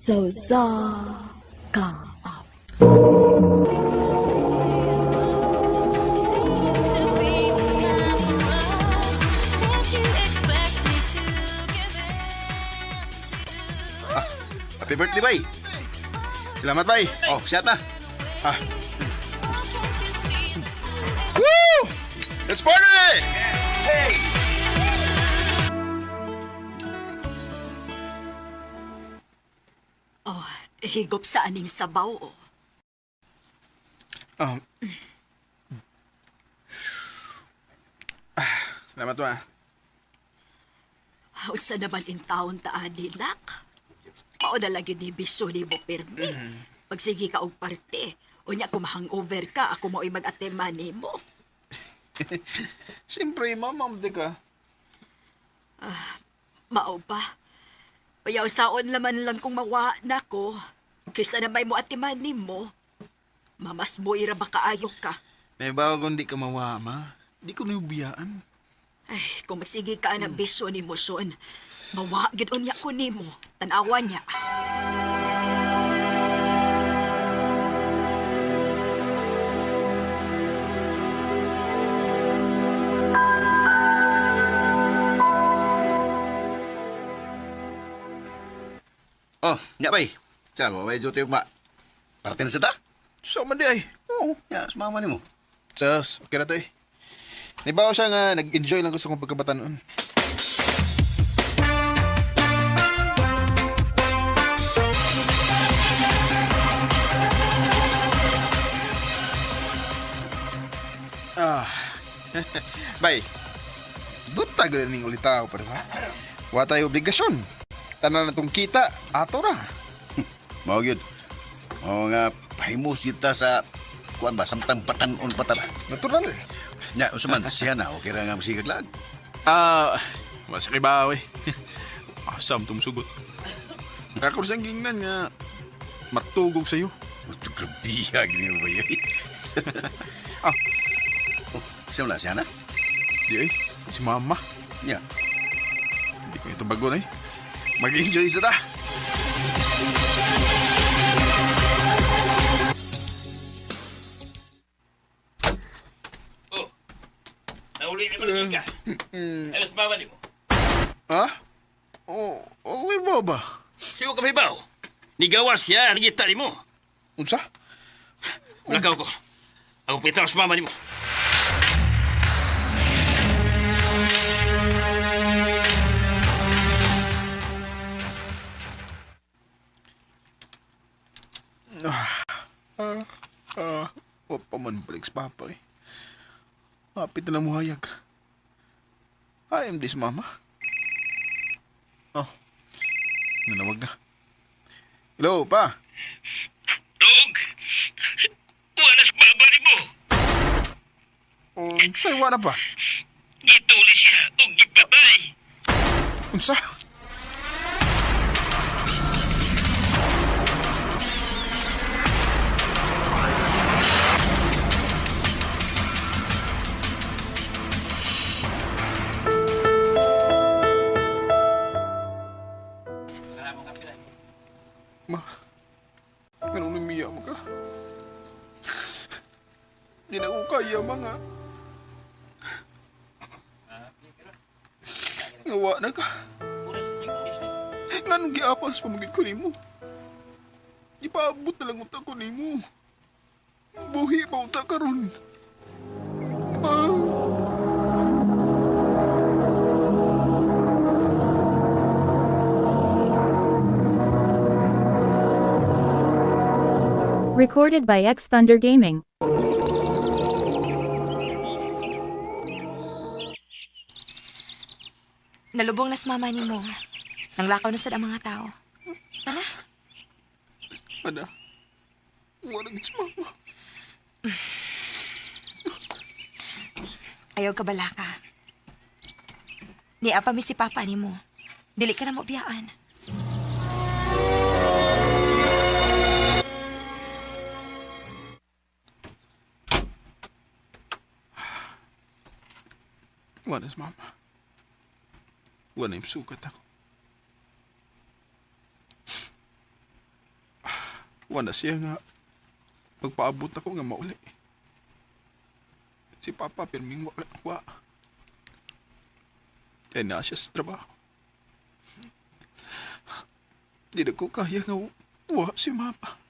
So sa ka. Happy birthday, bay. Salamat, bay. Oh, siya na. Ah. Woo! Let's party! Oh, higop sa aning sabaw, oh. Um. Salamat, ma. Usa naman in taon taani, nak. Mao na lagi ni biso ni mo permi. Pagsigi ka og parte, unya kung hangover ka, ako mo'y mag-atema ni mo. Siyempre, mamam di ka. Mao ba? Payaw saon laman lang kung mawa na ko. Kaysa na may mo atiman ni mo. Mamas mo ira ba kaayo ka? May bago kung di ka mawa, ma. Di ko nubiyaan. Ay, kung magsigi ka ng biso ni mo, son. Mawa, gid-unya ko ni mo. Tanawa niya. Oh, nya, bay. Saan, may duty ma. Parte na sa ta? So, man di ay. Oo, nya, sumama ni mo. Sus, okay na to eh. Nibaw siya nga, nag-enjoy lang ko sa kong pagkabataan noon. Ah. Bay. Duta gud ning ulitaw para sa. Wa tayo obligasyon. Tanan natong kita ato ra. Mao gyud. Mao nga pahimos kita sa kuan ba samtang patan-on patan. Natural eh. Nya usaman siya na okay ra nga masigag lag. Masakay ba, we? Asam tong sugot. Ako sa gingnan nga, martugog sa'yo. Ito grabiya gini mo ba yun? Siya wala siya na? Di ay, si mama. Nya. Hindi ko ito bago na eh. Mag-enjoy sa ta. Oh, nahuli ni mo ka. Ayos ba ba mo? Ha? Oh, okay ba ba? Siyo ka ba? Nigawas siya, nagita ni mo. Unsa? Lakaw ko. Ako pitang sa mama ni mo. Wa pa man balik sa papa eh. Hapit na muhayag. I am this mama. Oh, nanawag na. Hello, pa. Dog! Wanas baba ni mo. Oh, sa'yo na pa. Gituli siya o gipatay. Unsa? Ma, ganun umiyak mo ka? Di na ko kaya, mga. Ngawa na ka. Nga nung giapas pamagid ko ni mo. Ipaabot na lang unta ko ni mo. Buhi pa unta ka ron. Ma. Recorded by X Thunder Gaming. Nalubong na sa mama ni mo. Nanglakaw na sa mga tao. Tala. Ana. Wala gid sa mama. Ayaw ka bala ka. Ni apa mi si papa ni mo. Dili ka na mo biyaan. Wala sa mama. Wala yung sukat ako. Wala siya nga pagpaabot ako nga mauli. Si Papa pirming wa. Kaya na siya sa trabaho. Di na ko kaya nga wa si Mama.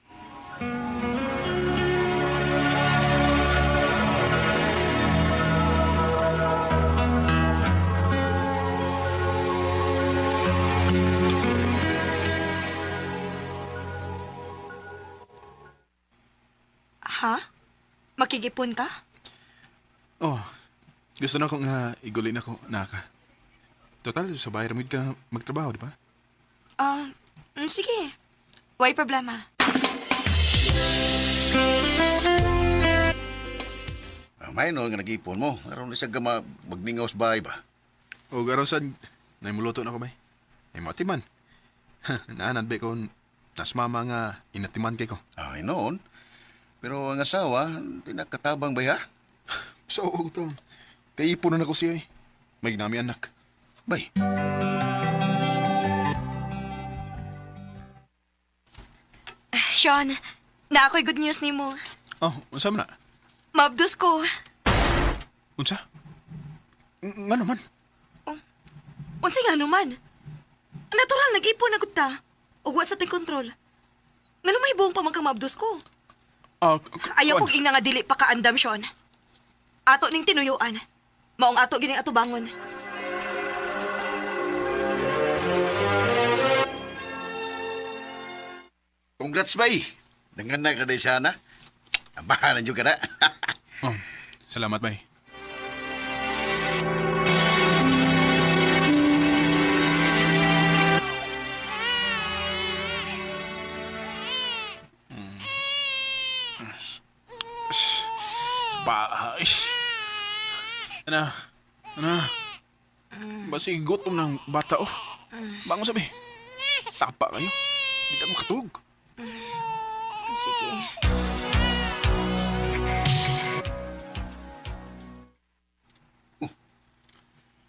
Ha? Makikipon ka? Oh, gusto na akong igulin ako, naka. Total, sa bahay ramid ka magtrabaho, di ba? Sige. Why problema? May no nga nag-ipon mo. Aron isa ka magmingaw sa bahay ba? O garaw saan, naimuluto na ko ba? Ay matiman. Naanad ba ko, nas mama nga inatiman kay ko. Ay noon. Pero ang asawa, di nakatabang ba ya? So, to. Kaipon na ako siya eh. May ginami anak. Bay. Sean, na ako'y good news ni mo. Oh, unsa man na? Mabdos ko. Unsa? Nga naman. Unsa nga naman? Natural, nag-ipon na gud ta. Ug wa sa ting kontrol. Nga may buong pamangkang mabdos ko. Ayaw kong ing nga dili pa kaandam, Sean. Ato ning tinuyuan. Maong ato gining ato bangon. Congrats, bay. Dengan na ka na sana. Abahan juga na. Oh, salamat, bay. Bahay. Ano? Basi gutom ng bata, oh. Bangon sabi. Sapa kayo. Hindi ka makatug. Sige.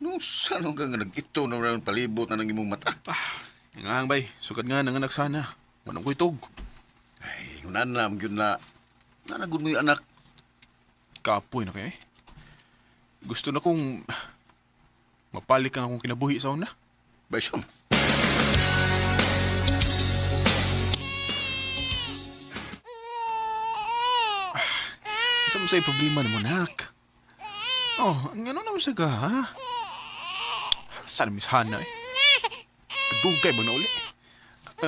No, saan ka nga nag-ito na rin palibot na ng imong mata? Nga bay, sukad nga nanganak sana. Manong ko'y tug. Ay, unanam yun na. Nanagod mo yung anak. Kapoy na kayo eh. Gusto na kong mapalik ang akong kinabuhi sa una. Bay, Sean. Saan mo sa'yo problema naman, nak? Oh, ano naman sa ka, ha? Saan Miss Hana eh? Dugay ba na uli?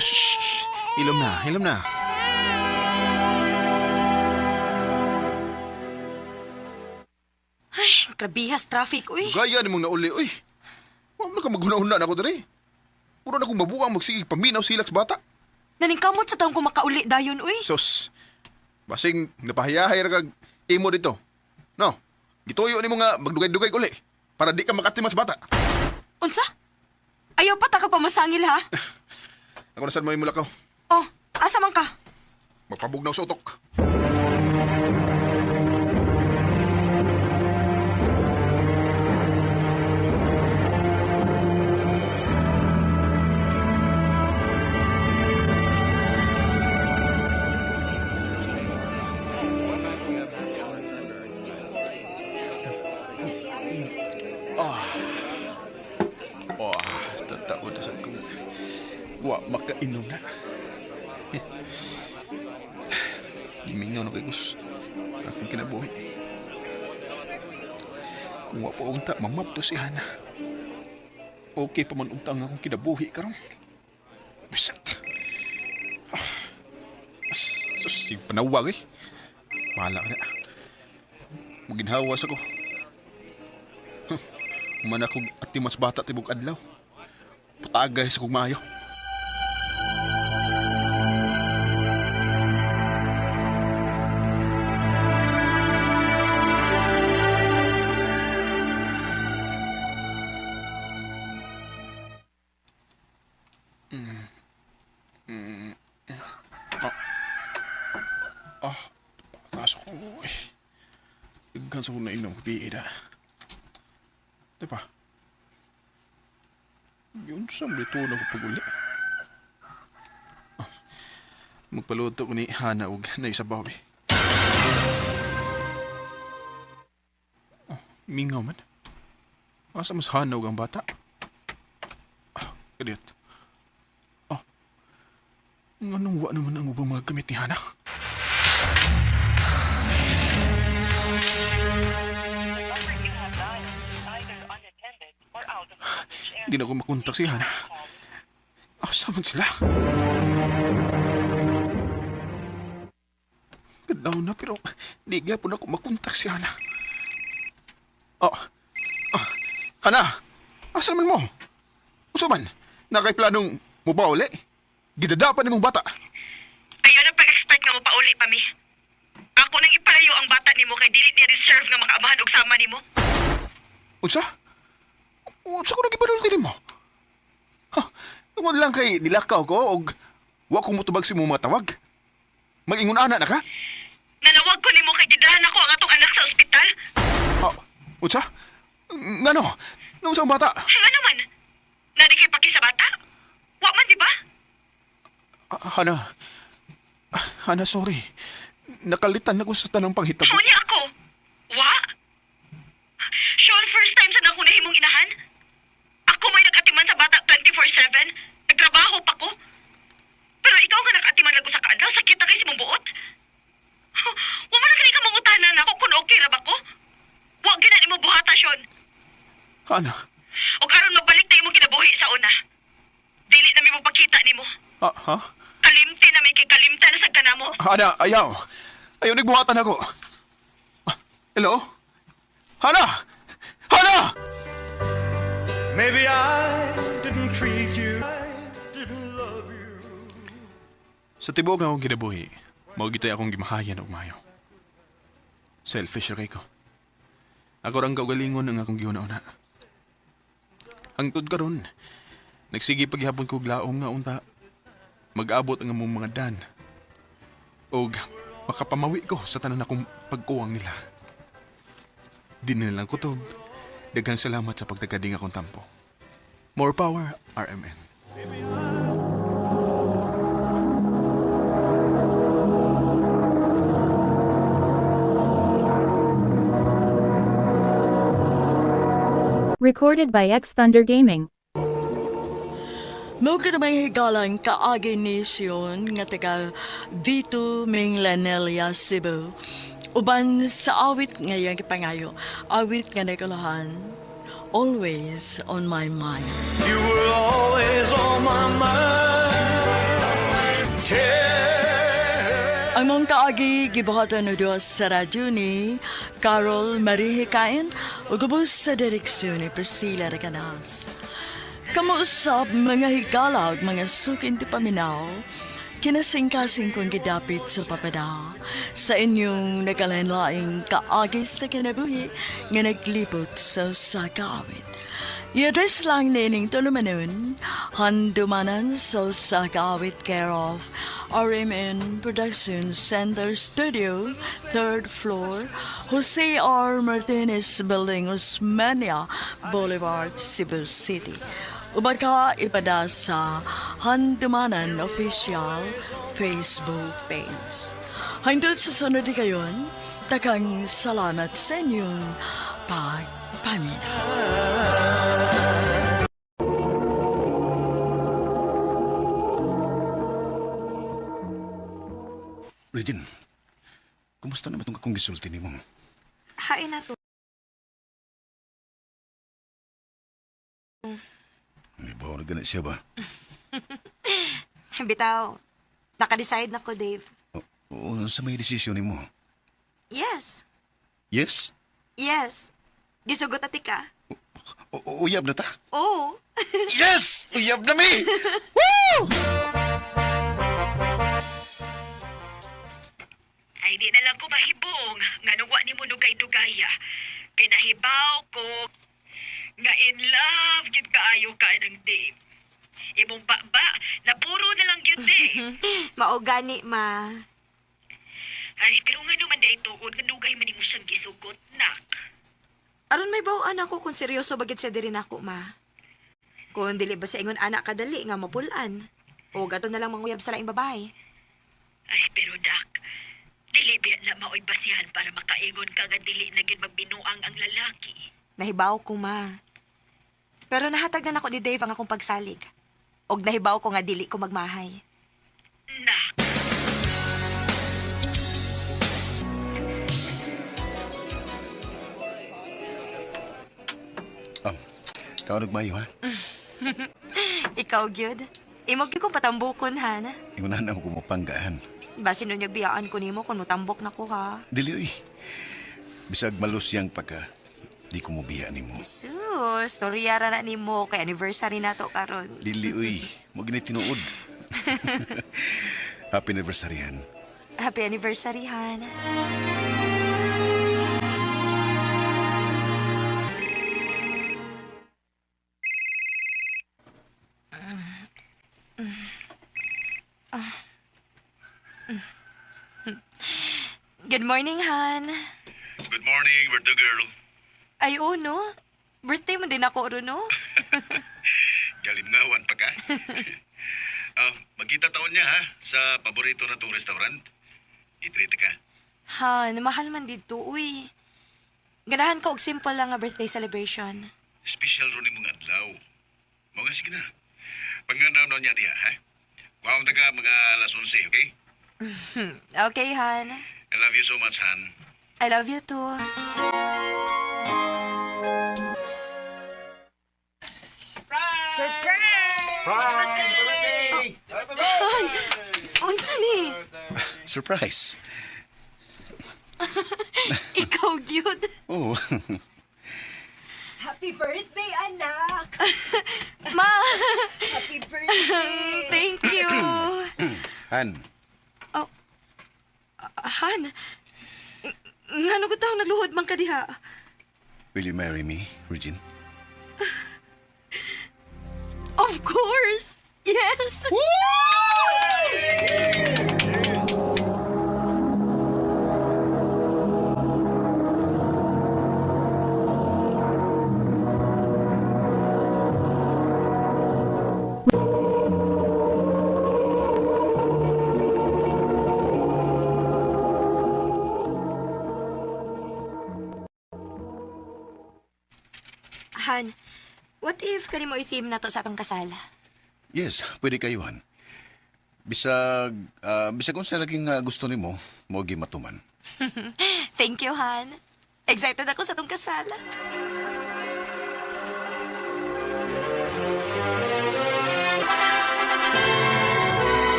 Shh! Ilom na. Ay, grabihas traffic, uy. Gaya ni mong nauli, uy. Huwag na ka maghuna-huna na ako dali. Puro na kong mabuang magsigig paminaw silak sa bata. Naningkamot sa taong kumakauli dayon, uy. Sos, basing napahayahay ra kag imo dito. No, gituyo ni mo nga magdugay-dugay uli para di ka makatima sa bata. Unsa? Ayaw pa ta ka pamasangil, ha? Ako na saan mo imulakaw. Oh, asa man ka? Magpabugnaw sa utok. Tatawa na sa kong wa makainom na. Gimingaw na kay Gus. Akong kinabuhi. Kung wa pa unta, mamapto si Hana. Okay pa man untang akong kinabuhi karon. Bisat. Sus, si panawag eh. Bahala ka na. Maginhawas ako. Man akong atimas bata tibok adlaw. Patagay sa kong maayo. Pasok ko. Igkan sa kong nainom. Biida. Diba? Yun sa mrito na ko pag-uli. Magpaluto ko ni Hana og naisabaw eh. Oh, mingaw man. Asa mas Hana og ang bata? Kadiyot. Oh. Anong wa naman ang ubang mga gamit ni Hana? Hindi na ko makontak si Hana. Asa man sila? Gadaw na pero di nga po na ako makontak si Hana. Oh. Hana! Asa naman mo? Uso man? Nakay planong mo ba uli? Gidadapan ni mong bata. Ayaw na pag-expect nga mo pa uli pa mi. Ako nang ipalayo ang bata nimo kay dili niya reserve nga makaamahan og sama nimo. Unsa? Unsa ko nag-ipanulti mo? Ha? Tungod lang kay nilakaw ko og wa ko mutubag si mo matawag. Mag-ingon ana na ka? Nanawag ko nimo kay gidahan ako ang atong anak sa ospital. Ha? Unsa? Ngano? Nung sa bata? Ano man? Nadigay paki sa bata? Wa man di ba? Hana. Hana, sorry. Nakalitan na ko sa tanang panghitabo. Huni ako. Wa? Sure, first time sa ako nahimong inahan? Ako may nag-atiman sa bata 24/7. Nagtrabaho pa ko. Pero ikaw nga nag-atiman lang ko sa kaadlaw. Sakit na kayo si mong buot. Wa man na kani ka mangutanan ako kung okay ra ba ko? Wa gina mo buhata, Sean. Hana. O karon magbalik na imong kinabuhi sa una. Dili na mi mo pakita nimo. Ha? Kalimti na mi kay kalimta na sa kanamo. Hana, ayaw. Ayaw, nagbuhatan ako. Hello? Hana! Hana! Maybe I didn't treat you, I didn't love you. Sa tibok na akong kinabuhi, maugitay akong gimahayan og mayo. Selfish ra kay ko. Ako rang kaugalingon ang akong giuna-una. Hangtod karon, nagsige paghihapon ko og laom nga unta. Mag-abot ang among mga dan. Og makapamawi ko sa tanan akong pagkuwang nila. Di na lang kutob. Daghang salamat sa pagtagading akong tampo. More power, RMN. Recorded by X Thunder Gaming. Mo ka may higalang kaagi ni Sion nga taga Vito Minglanelia, Cebu. Uban sa awit ngayang kipangayo, awit nga nakalahan, always on my mind. You were always on my mind. Ang mong kaagi gibuhatan no Diyos sa radyo ni Carol Marie Hikain o gubos sa direksyon ni Priscilla Recanas. Kamuusap mga higala at mga sukin ti paminaw, kinasing-kasing kong gidapit sa papada sa inyong nagalanlaing kaagi sa kinabuhi nga naglipot sa sakawit. I-address lang nining tulumanon, handumanan sa sakawit care of RMN Production Center Studio, 3rd floor, Jose R. Martinez Building, Osmania Boulevard, Cebu City. Uban ka ipada sa Handumanan Official Facebook page. Hangtod sa sunod di kayon, takang salamat sa inyong pagpamina. Regine, kumusta naman itong akong gisulti ni mo? Hain na to. May bawa na ganit siya ba? Bitaw, naka-decide na ko, Dave. Oo, sa may desisyon ni mo? Yes. Yes? Yes. Gisugot ati ka. Uyab na ta? Oo. Yes! Uyab na mi! Woo! Ay, di na lang ko mahibong. Nga nung wa ni mo dugay-dugaya. Kay nahibaw ko nga in love yun kaayo ka ng Dave. Imong ba, na puro na lang yun eh. Maogani, ma. Ay, pero nga naman na ituod, nga dugay man mo siyang gisugot, nak. Aron may bawaan ako kung seryoso bagit siya diri nako, ma. Kung dili ba sa ingon anak kadali nga mapulan. O gato na lang manguyab sa laing babae. Ay, pero Dak, dili biya na mao'y basihan para makaingon ka nga dili na gyud magbinuang ang lalaki. Nahibaw ko, ma. Pero nahatag na nako ni Dave ang akong pagsalig. Og nahibaw ko nga dili ko magmahay. Nak, Ikaw nagmayo, ha? Ikaw, gyud. Imog gyud kong patambukon, ha? Iunahan na ako mapanggaan. Basin nun yung biyaan ko nimo kung mutambok na ko, ha? Dili, uy. Bisag malusyang pagka di ko mo biya ni mo. Sus, storyara na nimo kay anniversary na to karon. Dili, uy. Mo gini tinuod. Happy anniversary, han. Happy anniversary, Han. Good morning, Han. Good morning, birthday girl. Ay, oo, no? Birthday mo din ako, no? Galimnawan pa ka. Magkita taon niya ha, sa paborito na tong restaurant. I-treat ka. Han, mahal man dito, uy. Ganahan ko og simple lang nga birthday celebration. Special ron mong adlaw. Mga sige na. Pagnganaw na niya diha, ha? Waong taga mga alas 11, okay? Okay, Han. I love you so much, Han. I love you too. Han, unsa ni? Surprise. Ikaw, gyud. Oh. happy birthday, anak! Ma! Happy birthday! Thank you. Han, Han, ngano ko taong nagluhod man ka diha? will you marry me, Regine? Of course! Yes! Han, what if kani mo i-theme na to sa atong kasal? Yes, pwede kayo, Han. Bisag kung sa laging gusto ni mo gimatuman. Thank you, Han. Excited ako sa atong kasal.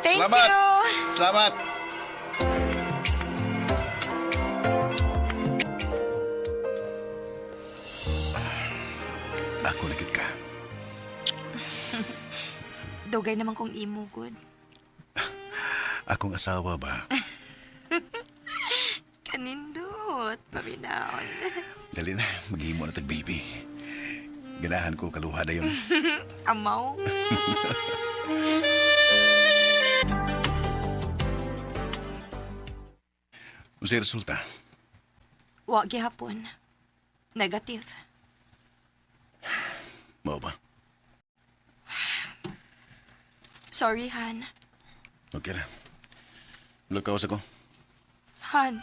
Thank Salamat! you! Salamat! Ako na gid ka. Dugay naman kong imo, good. Akong asawa ba? Kanindot, paminaon. Dali na, maghimo na tag-baby. Ganahan ko kaluha na yun. Amaw. Unsay resulta? Wa gihapon. Negative. Mao ba? Sorry, Han. Okay na. Lukawas ako. Han.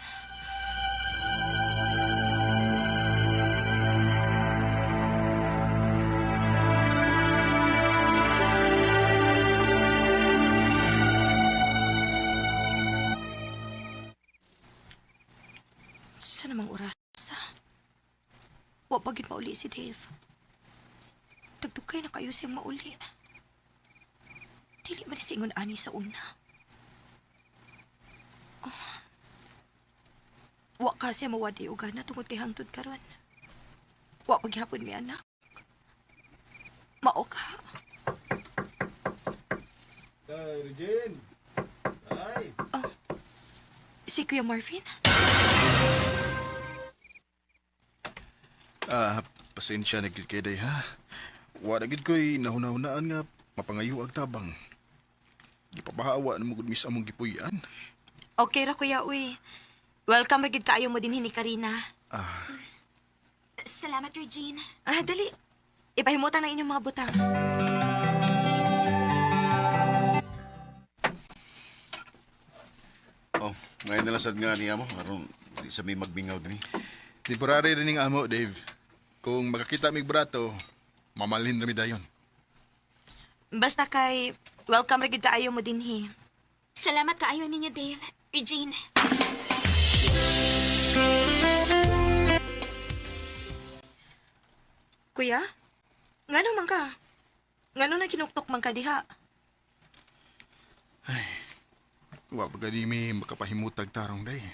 Sa namang oras? Wa pagin mauli si Dave. Tagdugay na kayo siyang mauli. Dili man singon ani sa una. Oh. Wa ka siya mawadi uga na tungod kay hangtod karon. Wa paghapon mi anak. Mao ka. Regine! Ay! Oh. Si Kuya Marvin? Pasensya na gid kay day, ha? Wa na gid ko'y nahuna-hunaan nga mapangayo ag tabang. Gipabahawa na mo gud miss among gipuy-an. Okay ra kuya, uy. Welcome ra gid kaayo mo din ni Karina. Salamat, Regine. Dali. Ipahimutan na inyong mga butang. Oh, ngayon nalasad nga niya mo. Aron, di sa may magbingaw din. Temporary rin ng amo, Dave. Kung makakita mig brato, mamalhin rami dayon. Basta kay welcome ra gid kaayo mo din hi. Salamat kaayo ninyo, Dave. Regine. Kuya? Ngano man ka? Ngano na kinuktok man ka diha? Wa pa gani mi makapahimutag tarong day.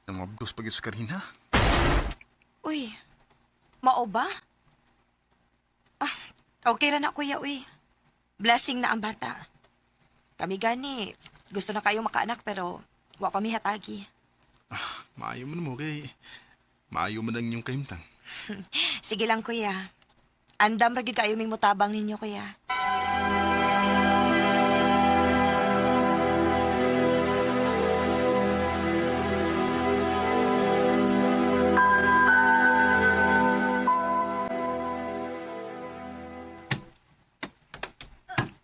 Nang mabdos pagit sa Karina. Uy, mao ba? Okay ra na kuya, uy. Blessing na ang bata. Kami gani, gusto na kayo makaanak pero wa pa mi hatagi. Maayo man mo kay maayo man ang inyong kahimtang. Sige lang kuya. Andam ra gid kayo ming mutabang ninyo kuya.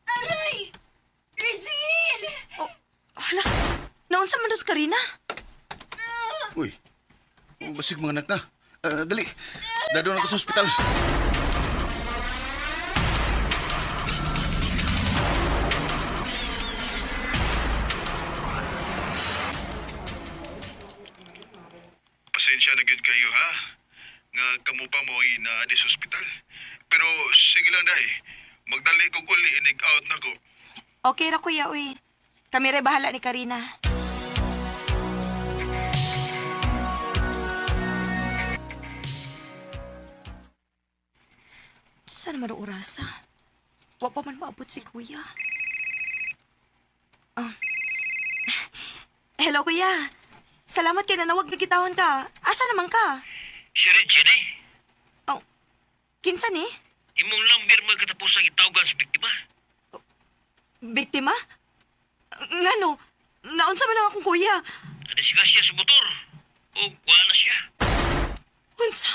Aray! Regine! Hala, naunsa man dos Karina? Uy, basig mga anak na. Dali, dadon ako sa ospital. Pasensya na gid kayo ha. Nga kamo pa mo na di sa ospital. Pero sige lang day. Magdali ko uli inig out na ko. Okay ra kuya, uy. Kami rin bahala ni Karina. Saan naman ang orasa? Wa pa man maabot si kuya. Hello kuya. Salamat kay nanawag na kitawan ka. Asa naman ka? Si Regine eh. Kinsa ni? Imong lambir magkatapos ang itawgan sa biktima. Biktima? Ngano? Naunsa man lang akong kuya. Nadisga siya sa motor. O wala siya. Unsa?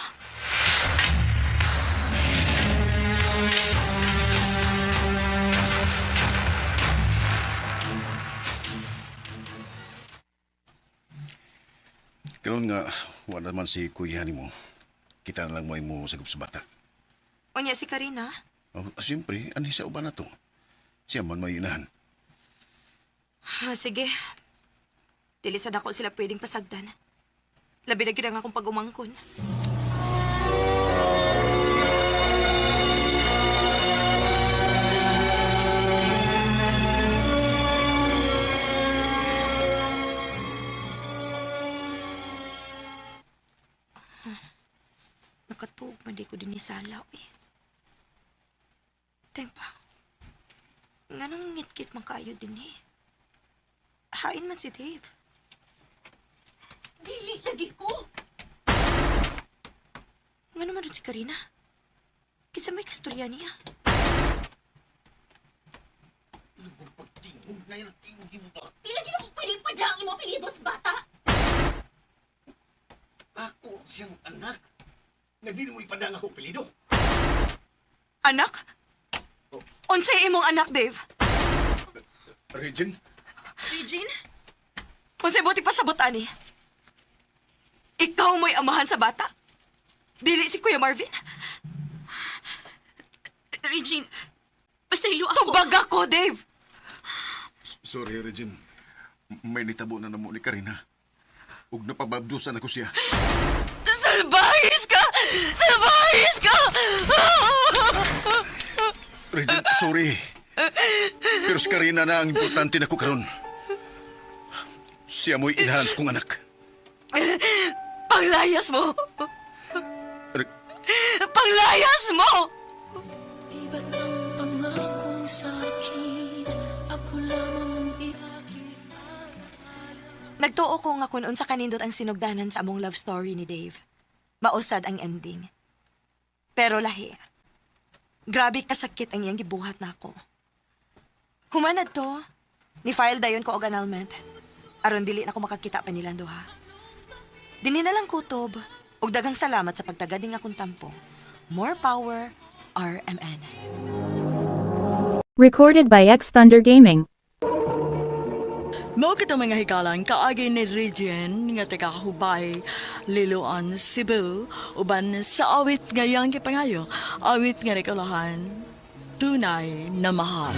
Karon nga, wala naman si kuya ni mo. Kita na lang mo sagop sa bata. O niya si Karina? Oh, siyempre, ano siya uban na to? Siya man may inahan. Sige. Dili sa dako sila pwedeng pasagdan. Labi na gina nga akong pag-umangkon. Nakatuog man di ko din isalaw eh. Tempa. Nganong ngit-kit man kayo din eh. Hain man si Dave. Dili lagi ko. Nga naman rin si Karina. Kisa may kasturya niya. Di lagi na kung pwedeng padang imo apelido sa bata. Ako siyang anak. Nga di mo ipadang ako pelido. Anak? Unsay imong anak, Dave? Regine? Regine? Unsay buti pa sabot ani? Ikaw mo'y amahan sa bata? Dili si Kuya Marvin? Regine, pasaylo ako. Tubag ako, Dave! Sorry, Regine. May nitabo na namo ni Karina. Ug napababdusan ako siya. Salbahis ka! Salbahis ka! Regine, sorry. Pero si Karina na ang importante na ko karon. Siya mo'y inahan sa kong anak. Panglayas mo! Re- Panglayas mo! Iba't ang pangako sa akin, ako lamang ang ipakita. Nagtuo ko nga kung unsa kanindot ang sinugdanan sa among love story ni Dave. Mausad ang ending. Pero lahi. Grabe kasakit ang iyang gibuhat na ako. Humanad to, Ni-file dayon ko og annulment. Aron dili na ko makakita pa nilang duha. Dinhi na lang kutob. Ug daghang salamat sa pagtagad ning akong tampo. More power, RMN. Recorded by X Thunder Gaming. Mo kita mga hikalang kaagi ni Region nga taga-Hubay, Liloan, Cebu, uban sa awit ngayang kipangayo, awit nga rekalahan, tunay na mahal.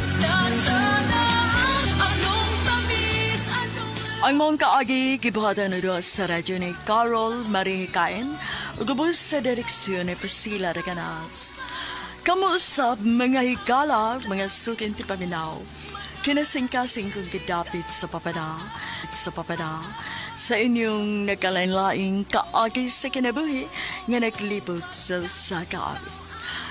Ang mong kaagi, gibuhatan na doon sa radyo ni Carol Marihikain, ugubos sa direksyon ni Priscilla Reganas. Kamuusap mga higala, mga sukin ti paminaw, kinasing-kasing kong gidapit sa papada, sa inyong nagkalain-laing kaagi sa kinabuhi nga naglibot sa kaawit.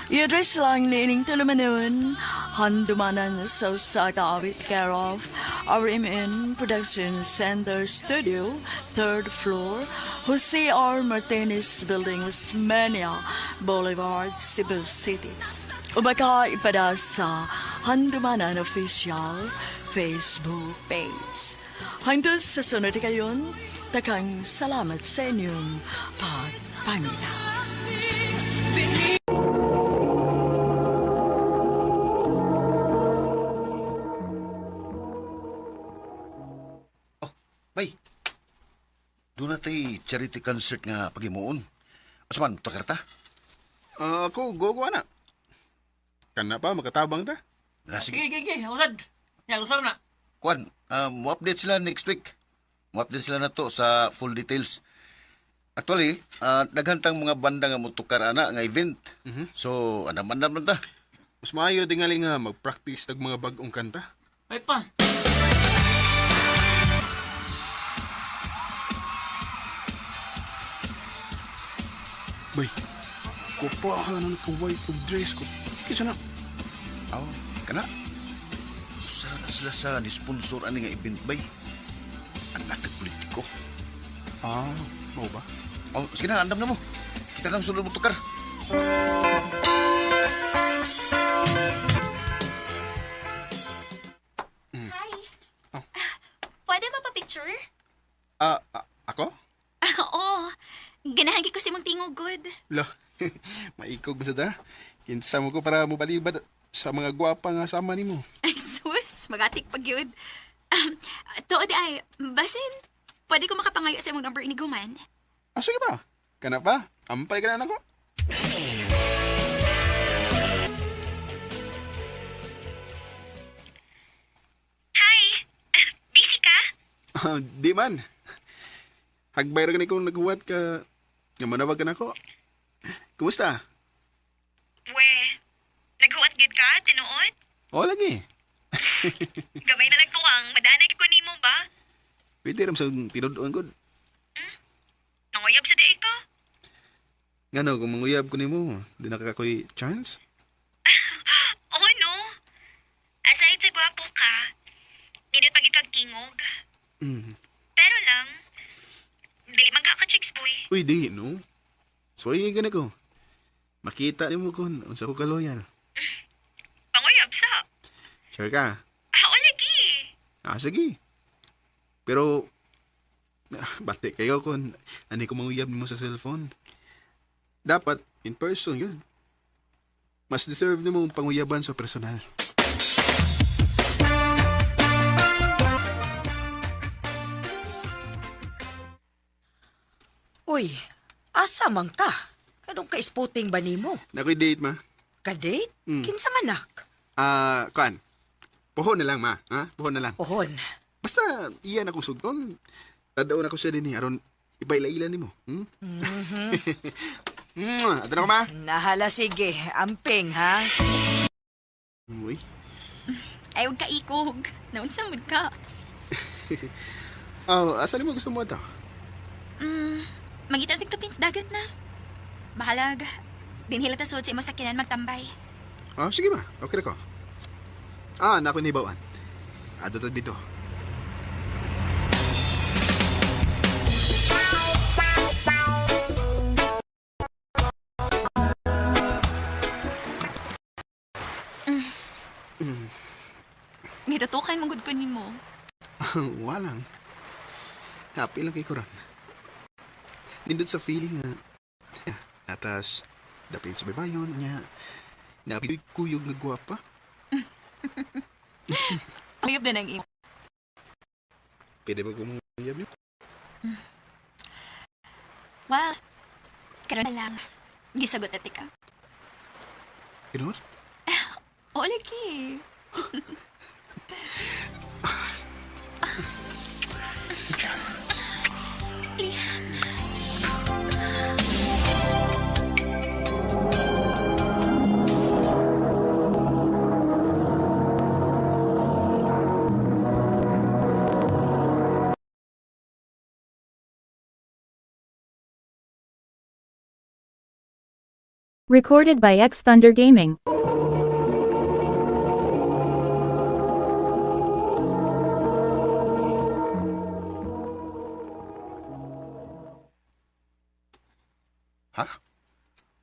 I-address lang ni ining tulumanon, handumanan sa kaawit care of RMN Production Center Studio, 3rd floor, Jose R. Martinez Building, Osmeña Boulevard, Cebu City. O baka ipada sa Handumanan Official Facebook page. Hanggang sa sunod kayon, takang salamat sa inyong pagpamila. Bay, doon na tayo charity concert nga pagimuon. Asaman, takar ta? Ako, go na. Kana pa, makatabang ta. Sige. Sige, usad. Yan, usaw na. Kwan, mo-update sila next week. Mo-update sila na to sa full details. Actually, naghantang mga banda nga mutukar ana nga event. So, andam-andam lang ta. Mas maayo dingali nga mag-practice tag mga bagong kanta. Ay pa. Bay, kupa ka na nagka-white of dress ko. Kisa na. Kana? Usa na sila sa ni-sponsor ani nga event, bay. Anak ng politiko. Mau ba? Sige na, andam na mo. Kita nang sunod mo tukar. Hi. Pwede mapapicture? Ako? Oo. Ganahan ko si mong tingog good. Lo, maikog ba sa ta? Kinsa mo ko para mo balibad sa mga gwapa nga sama ni mo. Ay, sus. Magatik pag yun. Tuod ay, basin, pwede ko makapangayo sa mong number iniguman. Sige ba? Kana pa? Ampay ka na ako? Hi. Busy ka? Di man. Hagbay ra gani kong naghuwat ka. Nga manawag ka na ako. Kumusta? We, naghuwat gid ka, tinuod? O, lagi. Gamay na nagtuwang, madanay ko nimo ba? Pwede rin sa tinudoon ko. Nanguyab sa day ka? Nga no, kung manguyab ko ni mo, di nakakakoy chance? Oo, no. Aside sa gwapo ka, dinit pag ikagtingog. Pero lang, dili magkaka-chicks, boy. Uy, di, no? So, gani ko. Makita ni mo kung unsa ko kaloyal. Panguyab sa. Sure ka? Oo, lagi. Sige. Pero, bati kayo kung ano ko manguyab mo sa cellphone. Dapat, in person yun. Mas deserve ni mong panguyaban sa personal. Uy, asa man ka? Kanong ka-spotting ba nimo? Nakoy date, ma. Ka-date? Kinsa manak? Kuan. Pohon na lang, ma. Ha? Pohon na lang. Pohon. Basta, iyan ako sugton. Tadaon ako siya din aron ipaila-ila ni mo. Ato na ko, ma. Nahala, sige. Amping, ha? Uy. Ay, huwag ka ikog. Naunsamod ka. Asa mo gusto mo ito? Magitar tigtapins dagat na. Bahalag. Dinhila ta suod sa imo sakinan magtambay. Sige ba? Okay na ko. Nako ni Bawan. Ato to dito. Gitutukan mong good ko nimo. Walang. Happy lang kay Kuran. Nindot sa feeling nga, atas, dapit sa babayon, niya, napikuyog na gwapa. Mayop din ang imo. Pwede ba kumuyab yun? Well, karon na lang. Gisagot ati ka. Kinor? O, lagi. Liam. Recorded by X Thunder Gaming. Ha?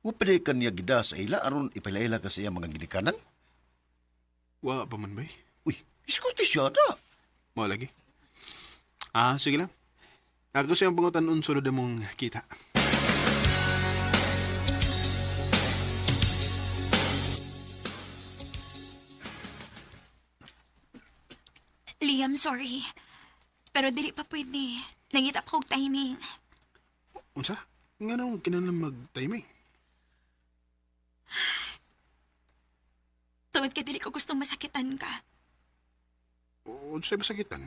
Upade ka niya gida sa ila aron ipalaila ka sa iya mga ginikanan? Wa pa man bay? Uy, iskuti siya na. Mo lagi. Sige lang. Ako siyang pangutan unsulod mong kita. Liam, sorry. Pero dili pa pwede. Nangitap kong timing. Unsa? Nga nung kinalang mag-timing? Tuwad ka dili ko gustong masakitan ka. Unsa'y masakitan?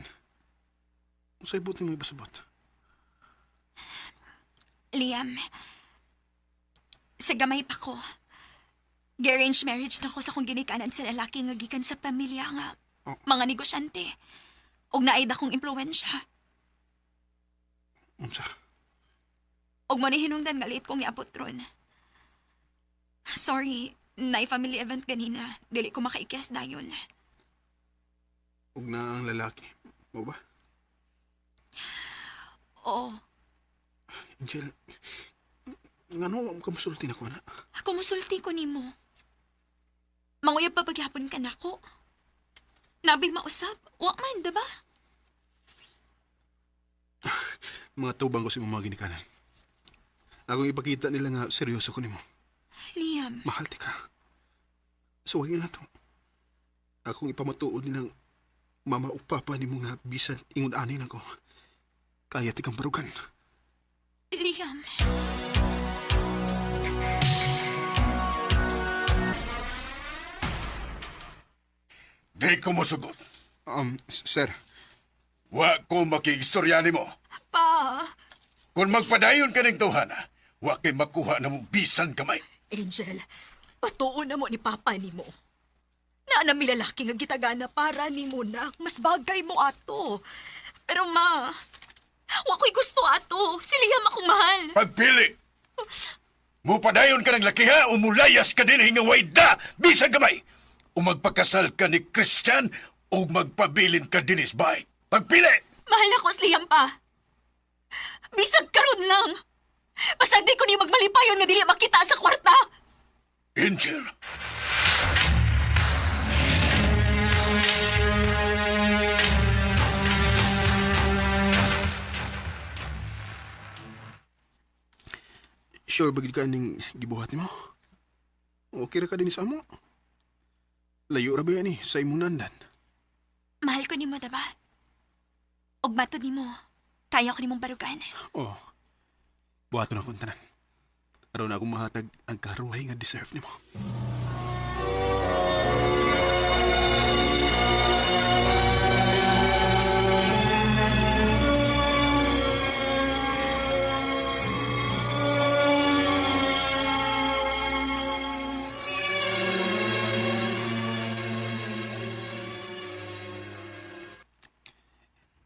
Unsa'y buti mo ibasabot? Liam, sa gamay pa ko. Gi-arrange marriage na ko sa kong ginikanan sa lalaki nga gikan sa pamilya nga mga negosyante. Og naay dakong impluwensya. Unsa? Og mo ni hinungdan nga liit kong niabot ron. Sorry, naay family event ganina. Dili ko makaikyas dayon. Og na ang lalaki. Mo ba? Oo. Angel, nga no, kamusulti na ko na. Kumusulti ko nimo. Manguyab pa paghapon ka na ko. Nabing mausap. Wa man, diba? Mga tubang ko sa mga ginikanan. Akong ipakita nila nga seryoso ko nimo. Liam. Mahal ti ka. Suwayin na to. Akong ipamatuod nilang mama o papa nimo nga bisan ingon ani na ko. Kaya ti kang barugan. Liam. Di ko mo sugot. Sir. Wa ko makiistorya ni mo. Pa. Kung magpadayon ka ng tawhana, wa kay makuha na mong bisan kamay. Angel, patuon na mo ni Papa ni mo. Na mi lalaki nga gitagana para ni mo na mas bagay mo ato. Pero ma, wa ko'y gusto ato. Si Liam akong mahal. Pagpili! Mupadayon ka ng lakiha o mulayas ka din hingawayda bisan kamay. O magpakasal ka ni Christian o magpabilin ka din isbay. Pagpili! Mahal ako si Liam pa. Bisag karon lang. Pasag di ko ni magmalipayon nga dili makita sa kwarta. Angel. Sure bagid ka ning gibuhat nimo? Okay ra ka din sa amo? Layo ra ba yan sa imong nandan? Mahal ko nimo, diba? Og matod nimo, kaya ko nimong barugan. Oh. Buhato na kong tanan. Araw na akong mahatag ang karuhay nga deserve nimo.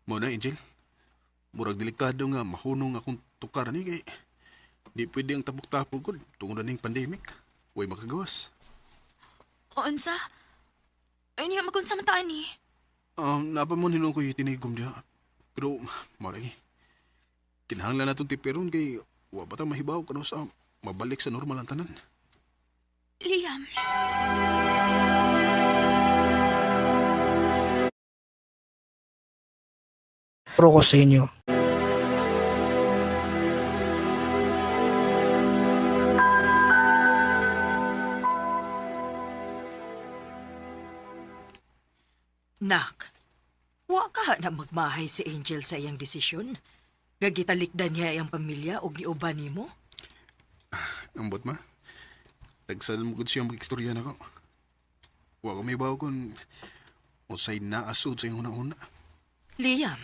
Mo na, Angel. Murag delikado nga mahunong akong tukar ni kay di pwede ang tapok-tapok ko tungod na ning pandemic. Way makagawas. O unsa? Ay niya magunsa man taan ni. Napa mo nilong ko'y tinigom diya. Pero, malagi. Kinahanglan na itong tipiron kay wapata mahibaw ka sa mabalik sa normal ang tanan. Liam. pro ko sa inyo. Nak, wa ka na magmahay si Angel sa iyang desisyon. Gagitalikdan niya iyang pamilya o giuban nimo. Ambot ma. Tagsal mo gud siya mag-istorya na ko. Wa ko may bawo kung usay na asod sa iyong una-una. Liam.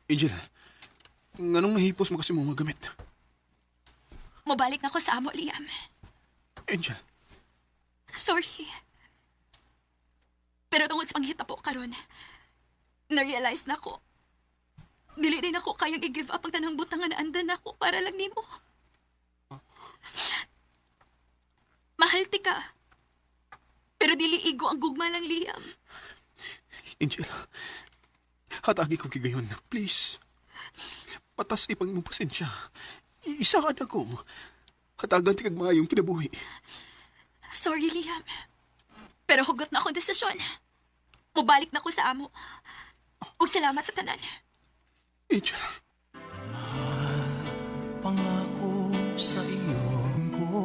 Angel, nganong nahipos mo kasi mo magamit? Mabalik na ko sa amo, Liam. Angel. Sorry. Pero tungod sa panghita po karon, na-realize na ko. Dili rin ako kayang i-give up ang tanang butangan na andan ako para lang nimo. Mahal ti ka. Pero dili igo ang gugma lang, Liam. Angel, hatagi ko kigayon na, please. Patas ipang imong pasensya. Isa ka na ko. Hatagan ti kag maayong kinabuhi. Sorry, Liam. Pero hugot na akong desisyon. Mubalik na ko sa amo. Ug salamat sa tanan. Angel. Pangako sa iyo ko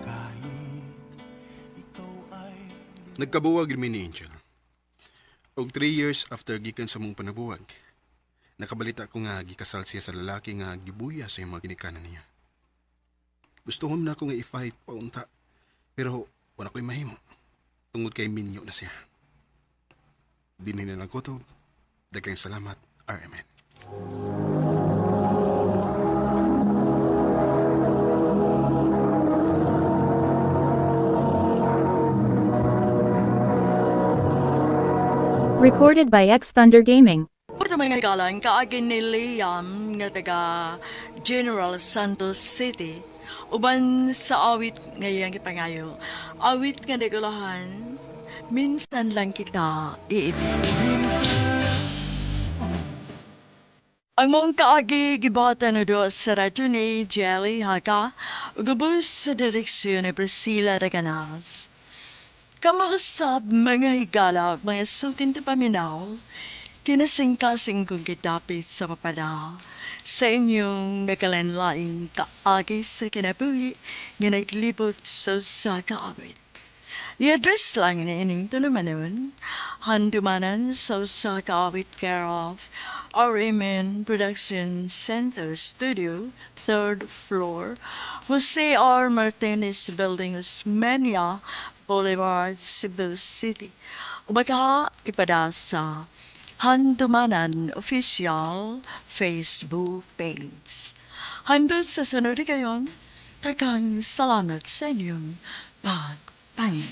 kahit ikaw ay... Nagkabuwag rin ni Angel. Og 3 years after gikan sa mong panabuwag, nakabalita ko nga gikasal siya sa lalaki nga gibuya sa mga ginikanan niya. Gusto na ako nga i-fight paunta, pero wala ko'y mahimo. Tungod kay minyo na siya. Di na lang kutob. Daghang salamat, RMN. Recorded by X Thunder Gaming. Ito mga kalang kaagin ni Liam nga taga General Santos City. Uban sa awit ngayang ipangayo. Awit nga nagulahan, minsan lang kita iibig. Ang mong kaagi gibata na do sa radyo ni Jelly Haka, ugubos sa direksyon ni Priscilla Reganas. Kamarasab mga higala, mga sutin ti paminaw, kinasing-kasing kong kitapit sa papada sa inyong nakalanlaing kaagi sa kinabuhi nga naglibot sa kaawit. I-address lang na ining tulumanon, handumanan sa kaawit care of RMN Production Center Studio, 3rd floor, Jose R. Martinez Building, Osmeña Boulevard, Cebu City. Ubaka ipada sa Handumanan Official Facebook page. Handod sa sunod kayon, tagang salamat sa inyong pagpangin.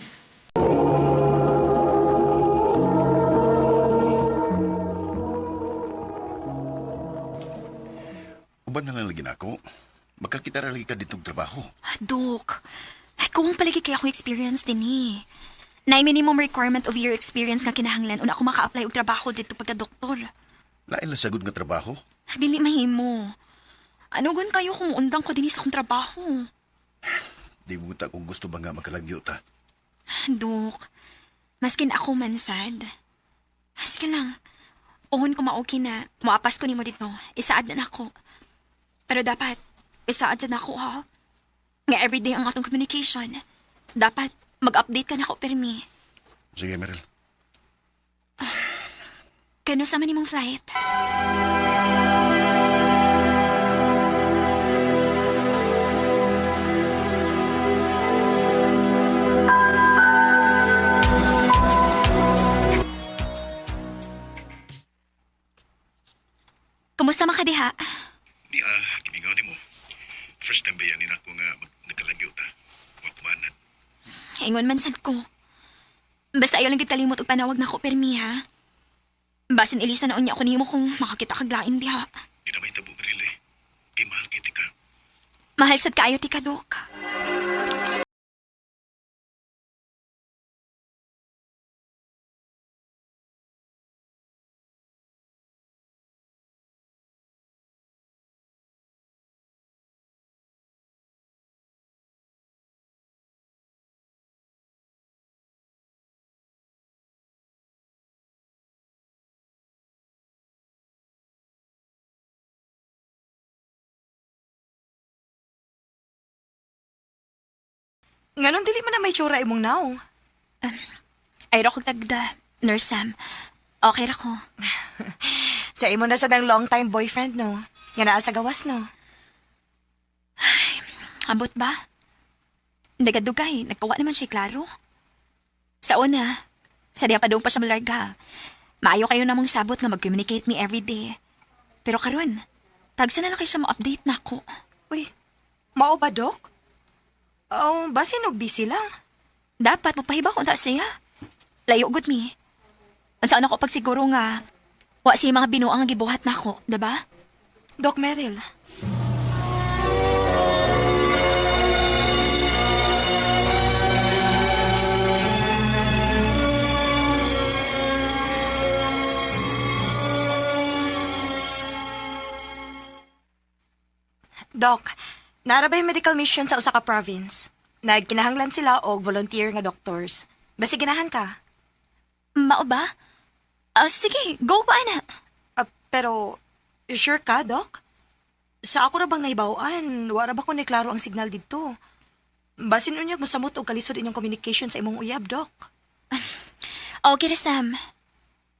Uban na lang lagi na ako. Magkakita ra lagi ka ditong trabaho. Dok, ay kung palagi kaya akong experience din eh. Na minimum requirement of year experience nga kinahanglan una ako maka-apply og trabaho dito pagka-doktor. Lain lang sagod nga trabaho. Dili mahimo. Ano gun kayo kung undang ko din sa akong trabaho? Di mo ta kung gusto ba nga makalagyo ta. Dok, maskin ako man sad. Sige lang. Uhon ko ma-okay na moapas ko nimo dito. Isaad na ako. Pero dapat, isaad na ako ha. Nga everyday ang atong communication. Dapat mag-update ka na ako, Permi. Sige, Meryl. Kano sa man imong flight? Kumusta man ka diha? Di kiningaw mo. First time ba yan ako nga nagkalagyo ta. Wakumanan. Ingon man sad ko. Basta ayaw lang gid kalimot og panawag na ko, Permi, ha? Basin ilisa na unya ako nimo kung makakita kag lain diha. Di na may tabo, Meryl eh. Di mahal kiti ka. Mahal sad kaayo ti ka, Dok. Nganon dili man na may tsura imong naong. Ay ra kog tagda, Nurse Sam. Okay ra ko. Sa imo na sa dang long time boyfriend, no? Nga naa sa gawas, no? Ambot ba? Dagadugay, nagkawa naman siya klaro. Sa una, sa diya pa doon pa siya malarga. Maayo kayo namang sabot nga mag-communicate me everyday. Pero karon, tagsa na lang kayo siya ma-update na ako. Uy, mao ba, Dok? Basin og busy lang. Dapat mapahiba ko na siya. Layo good me. Saan ako pagsiguro nga, wa siya mga binuang nga gibuhat na ako, diba? Doc Meryl. Doc, narabay medical mission sa usa ka province. Nagkinahanglan sila og volunteer nga doctors. Basi ginahan ka. Mao ba? Sige, go pa na. Pero, sure ka, Doc? Sa ako na bang naibawaan, wala ba ko niklaro ang signal dito? Basin unyag mosamot og kalisod inyong communication sa imong uyab, Doc. Okay, Sam.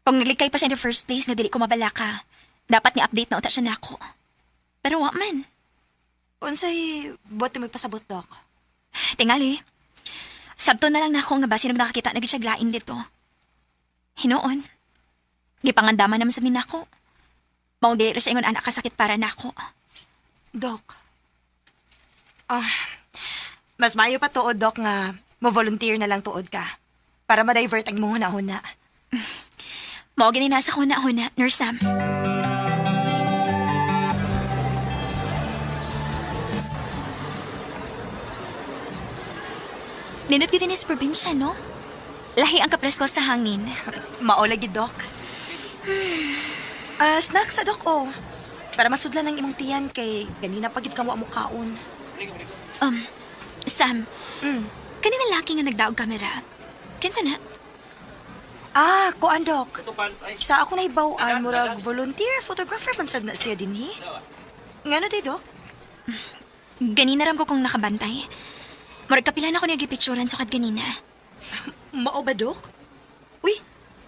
Kung naglikay pa siya in the first place nga dili ko mabala ka, dapat ni update na uta siya nako. Pero wa man. Unsay buti mo pasabot, Doc? Tingali. Sabto na lang na ako nga basin na nakakita na siya glain dito. Hinoon. Gipangandaman naman sa ninako. Maong dili siya ingon anak kasakit para nako. Doc. Mas mayo pa tuod, Doc, nga mo-volunteer na lang tuod ka. Para ma-divert ang mong huna-huna. Mao gini nasa huna-huna, Nurse Sam. Ninot gid din sa probinsya, no? Lahi ang kapresko sa hangin. Maolagi, Doc. Snacks sa Doc, oh. Para masudlan ang imong tiyan kay ganina pagid ka mo amukaon. Sam. Kanina laki nga nagdaog kamera. Kinsa na? Kuan, Doc. Sa ako na ibawaan, murag volunteer photographer man sad na siya dinhi. Ngano di, Doc? Ganina ram ko kung nakabantay. Murag kapila na ko niya gipicturan sukad ganina. Mao ba, Doc? Uy,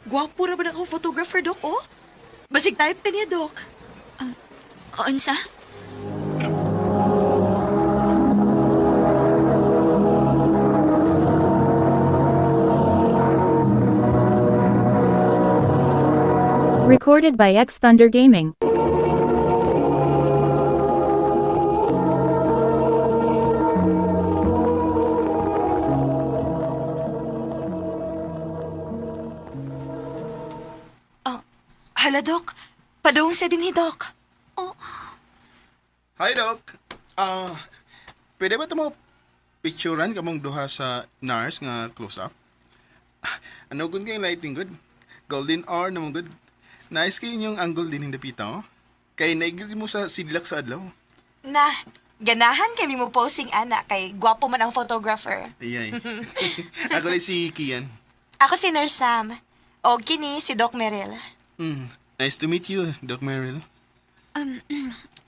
gwapo na ba na ako photographer, Doc, oh? Basig type ka niya, Doc. Unsa? Recorded by X Thunder Gaming. Hala, Doc. Padung sa din ni Doc. Hi, Doc. Pwede ba ito mo picturean ka mong duha sa nurse nga close-up? Ano kung kayong lighting good? Golden hour namang good. Nice kayo yung angle din hindi pita, oh. Kaya naigugin mo sa sidlak sa adlaw. Na, ganahan kami mo posing, anak, kay gwapo man ang photographer. Iyay. Ako rin si Kian. Ako si Nurse Sam. O kini si Doc Meryl. Nice to meet you, Doc Meryl.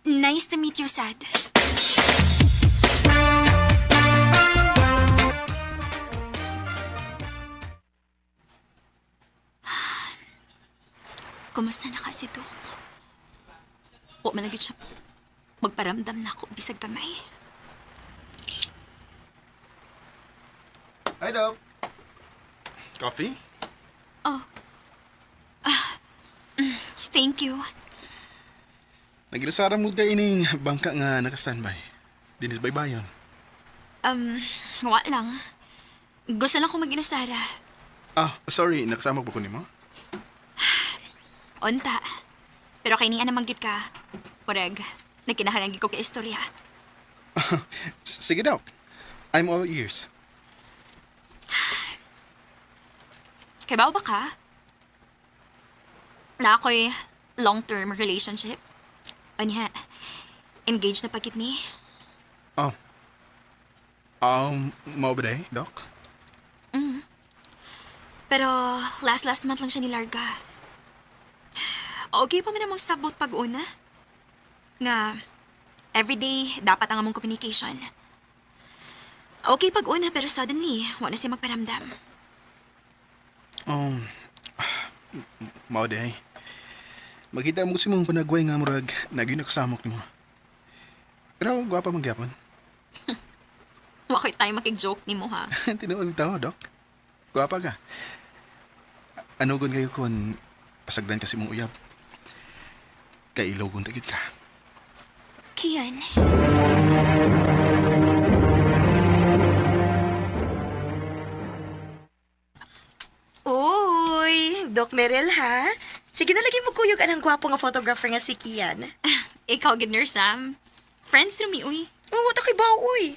Nice to meet you, Sad. Kumusta na kasi, Doc? O managit siya magparamdam na ako bisag kamay. Hi, Doc. Coffee? Thank you. Nagilasara mo ka ining bangka nga naka-standby. Dinis baybayon. Wa lang. Gusto lang ko mag-inusara. Sorry, nakasama pa ko ni mo? Unta. Pero kay niya naman git ka. Oreg, nagkinahalang ko ka istorya. Sige, Doc. I'm all ears. Kay ba ka? Na ako'y long-term relationship. Anya, engaged na pagkit ni. Mau ba day, Doc? Pero last month lang siya nilarga. Okay pa man namang sabot pag-una. Nga, everyday dapat ang among communication. Okay pag-una pero suddenly, wala na siya magparamdam. Mao day. Makita mo si mong panagway nga murag nagyo nakasamok nimo. Pero gwapa magyapon. Wakay tayo makig-joke ni mo, ha? Tinuod tawo, Dok. Gwapa ka. Anugon kayo kon pasagdan kasi mong uyab. Kay ilogon tagit ka. Kian. Uy, Doc Merel ha? Sige na lagi mo kuyog anang gwapo nga photographer nga si Kian. Ikaw, Gidner Sam. Friends to me, uy. Oo, takay ba, uy.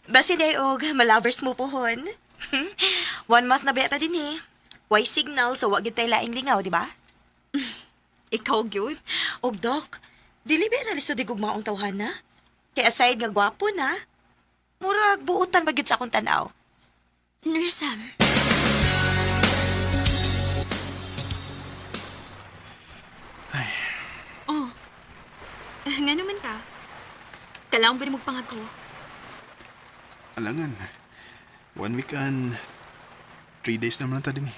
Basin ay og, malovers mo pohon. 1 month na beta din eh. Why signal so wag tayo laing lingaw, di ba? Ikaw, Gyud. Og Doc, dili ba na liso di gugmaong tawhan na? Kaya aside nga gwapo na, murag buutan bagid sa akong tanaw. Nurse Sam. Oh, nga naman ka. Kailangan ba rin magpangato? Alangan. 1 week and 3 days naman ta din eh.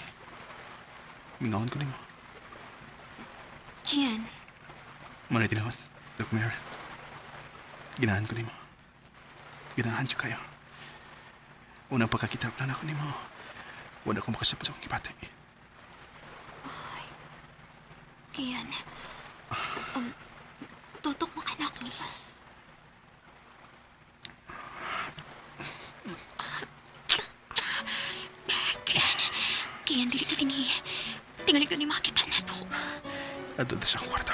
Mingawon ko nimo. Kian. Manay tinawat, Doc Mer. Ginahan ko nimo. Ginahan siya kayo. Unang pagkakita plan ako nimo. Wala akong makasapos akong kipati. Kian. Tutok mo ka na ako. Kian, dili ka din eh. Tingali ko ni makita na to. Adto sa kwarto.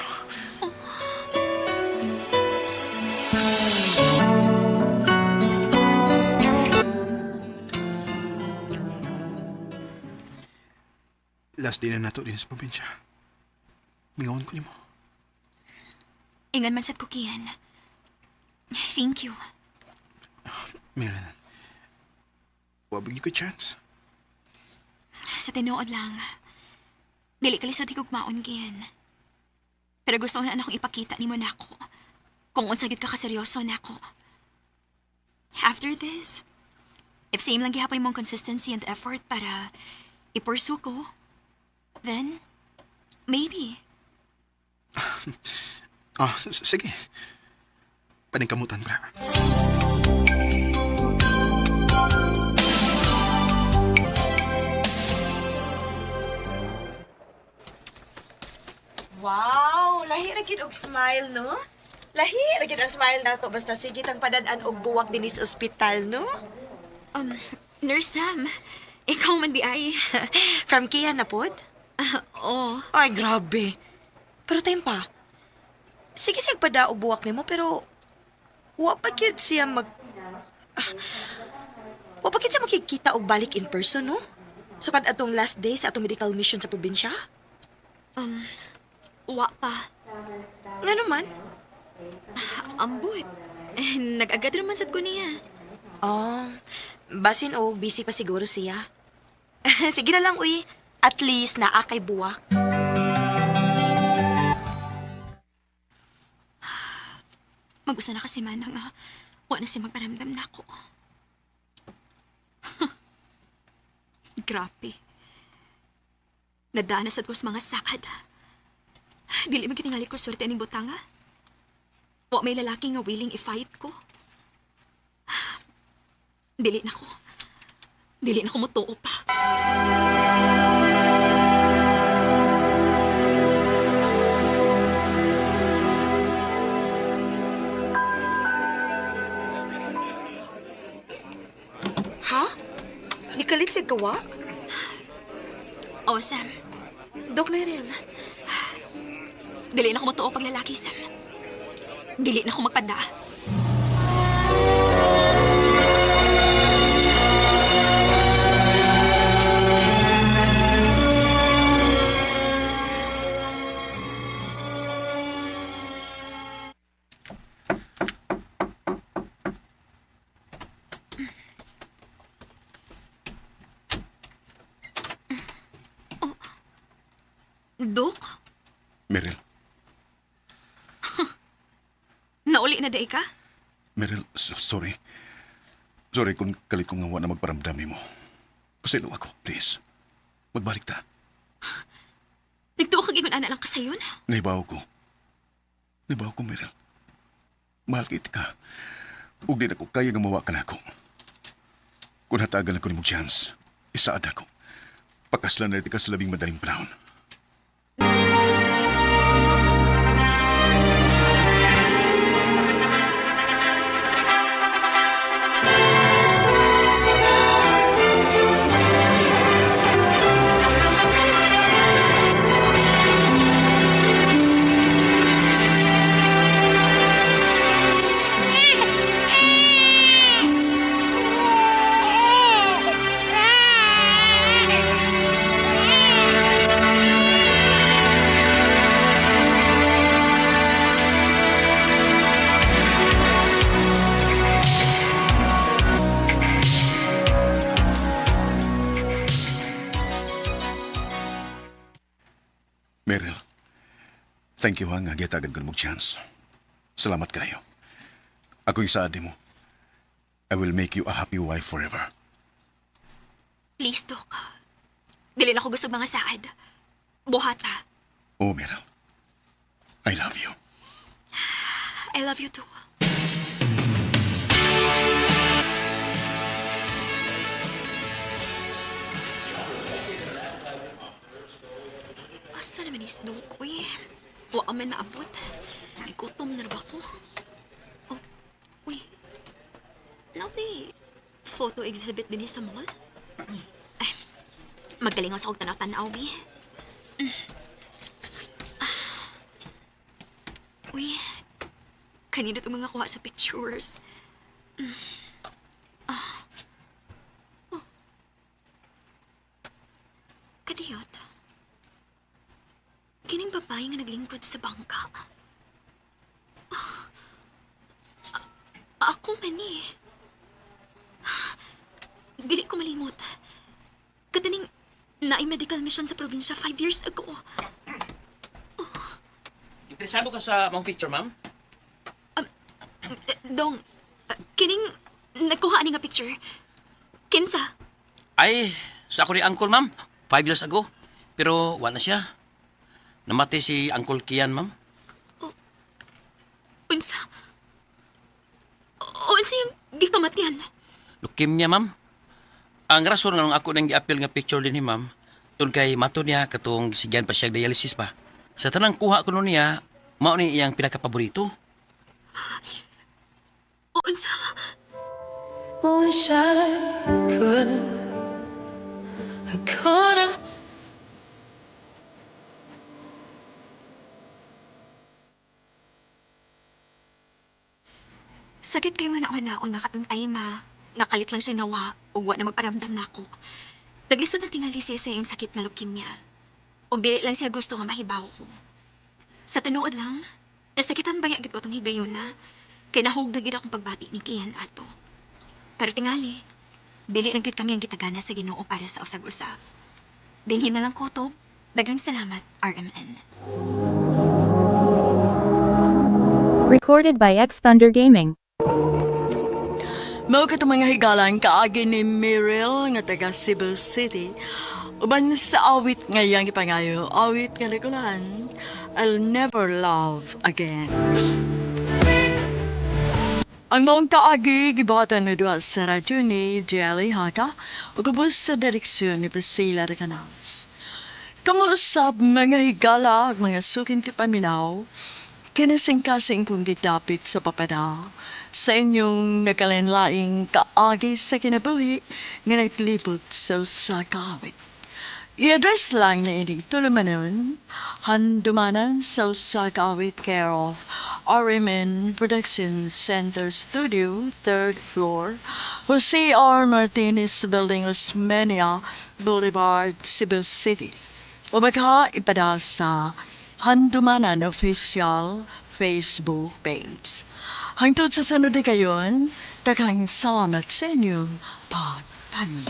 Last day na nato din sa probinsya. Mingawon ko nimo. Ingan man sad ko, Kian. Thank you. Meron. Wabag niyo ko chance. Sa tinuod lang. Dili ka lisod higugmaon, Kian. Pero gusto na akong ipakita ni mo na ako. Kung unsagit ka kaseryoso na ako. After this, if same lang gihapon mong consistency and effort para i-pursue ko, then, maybe. Sige. Paningkamutan ko na. Wow, lahi ra gid og smile, no? Lahi ra gid ang smile nato basta sige tang padad-an og buwak dinis ospital, no? Nurse Sam, ikaw man di ay. From Kian na pod? Oo. Ay, grabe. Pero tempa, sige siyag pada og buwak nimo pero wa pa gyud siya wa pa gyud siya makikita og balik in person, no? So kad atong last day sa atong medical mission sa probinsya? Wa pa. Nga naman? Ambot. Nag-agad naman sad ko niya. Basin o busy pa siguro siya. Sige na lang, uy. At least naa kay buwak. Mag-usa na kasi man nga. Wa na siya magparamdam na ako. Grabe. Nadaan na sad ko sa mga sakad. Dili magitingali ko swerte aning butanga. Wa may lalaki nga willing i-fight ko. Dili na ko. Dili na ko mutuo pa. Ha? Nikalit siya gawa? Oh, Sam. Doc Merel. Dili na ko mutuo pag lalaki, Sam. Dili na ko magpada. Dok? Meryl. Nauli na day ka? Meryl, sorry. Sorry kung kalit kong ngawa na magparamdami mo. Pasilo ako, please. Magbalik ta. Nagtuo kag ingon ana lang ka sayon. Naibaw ko, Meryl. Mahal kita ka. Ug di na ko kaya gumawa ka na ako. Kung hatagal ako ni mo chance, isaad ako. Pakaslan na ka sa labing madaling panahon. Meryl, thank you ha nga giyatagan ko mo chance. Salamat kayo. Ako yung saadi mo. I will make you a happy wife forever. Please, Dok. Dili na ko gusto mga saad. Buhata. Oh, Meryl. I love you. I love you too. Asa naman is Dok, uy? Wa man naabot. Igutom na ba ko? Oh, uy. May photo exhibit din sa mall? Ay, magaling ako sa kong tanaw-tanaw, bi. Uy, kanino itong mga kuha sa pictures? Oh. Kadiyot. Kining babae nga naglingkod sa bangka. Ako man eh. Dili ko malimot. Kataning naay medical mission sa probinsya 5 years ago. Interesado ka sa mong picture, ma'am? Dong, kining nagkuha ni nga picture. Kinsa? Ay, sa ako ni Uncle, ma'am. 5 years ago. Pero wala siya. Namatay si Uncle Kian, ma'am. Unsa? Unsa yung gikamatian? Leukemia, ma'am. Ang rason nga nung ako nang gi-appeal nga picture din ni ma'am, tun kay mato niya katong sigyan pa siya dialysis pa. Sa tanang kuha ko nun niya, mao ni iyang pinaka-paborito. Unsa? Wish I could have. Sakit kayo nga nauna-una katong ma. Nakalit lang siya nawa o wa na magparamdam na ako. Naglisod na tingali siya sa iyong sakit na leukemia. O dili lang siya gusto nga mahibaw ko. Sa tinuod lang, nasakitan ba yagit ko itong higayon na kay nahugdagid akong pagbati ni Kian ato. Pero tingali, dili lang gid kami ang gitagana sa Ginoo para sa usag-usa. Dinhin na lang ko to. Daghang salamat, RMN. Recorded by X Thunder Gaming. Mao ka mga higalan kaagi ni Meryl nga taga Cebu City. Uban sa awit ngayang ipangayo, awit nga nagkulan, I'll never love again. Ang maong kaagi gibatan na doon sa radyo ni Jelly Haka o kubos sa direksyon ni Priscilla Recanas. Kamusap mga higala at mga sukin ti paminaw, kinasing-kasing kong gitapit sa papada sa inyong nakalenlaing kaagi sa kinabuhi nga naglibot sa usakawit. I-address lang na ini tulumanon, handumanan sa usakawit care of RMN Production Center Studio, 3rd floor, Jose R. Martinez Building, Osmeña Boulevard, Cebu City. O baka ipada sa Handumanan Official Facebook page. Hangtod sa sunod na kayon, daghang salamat sa inyong pagtanong.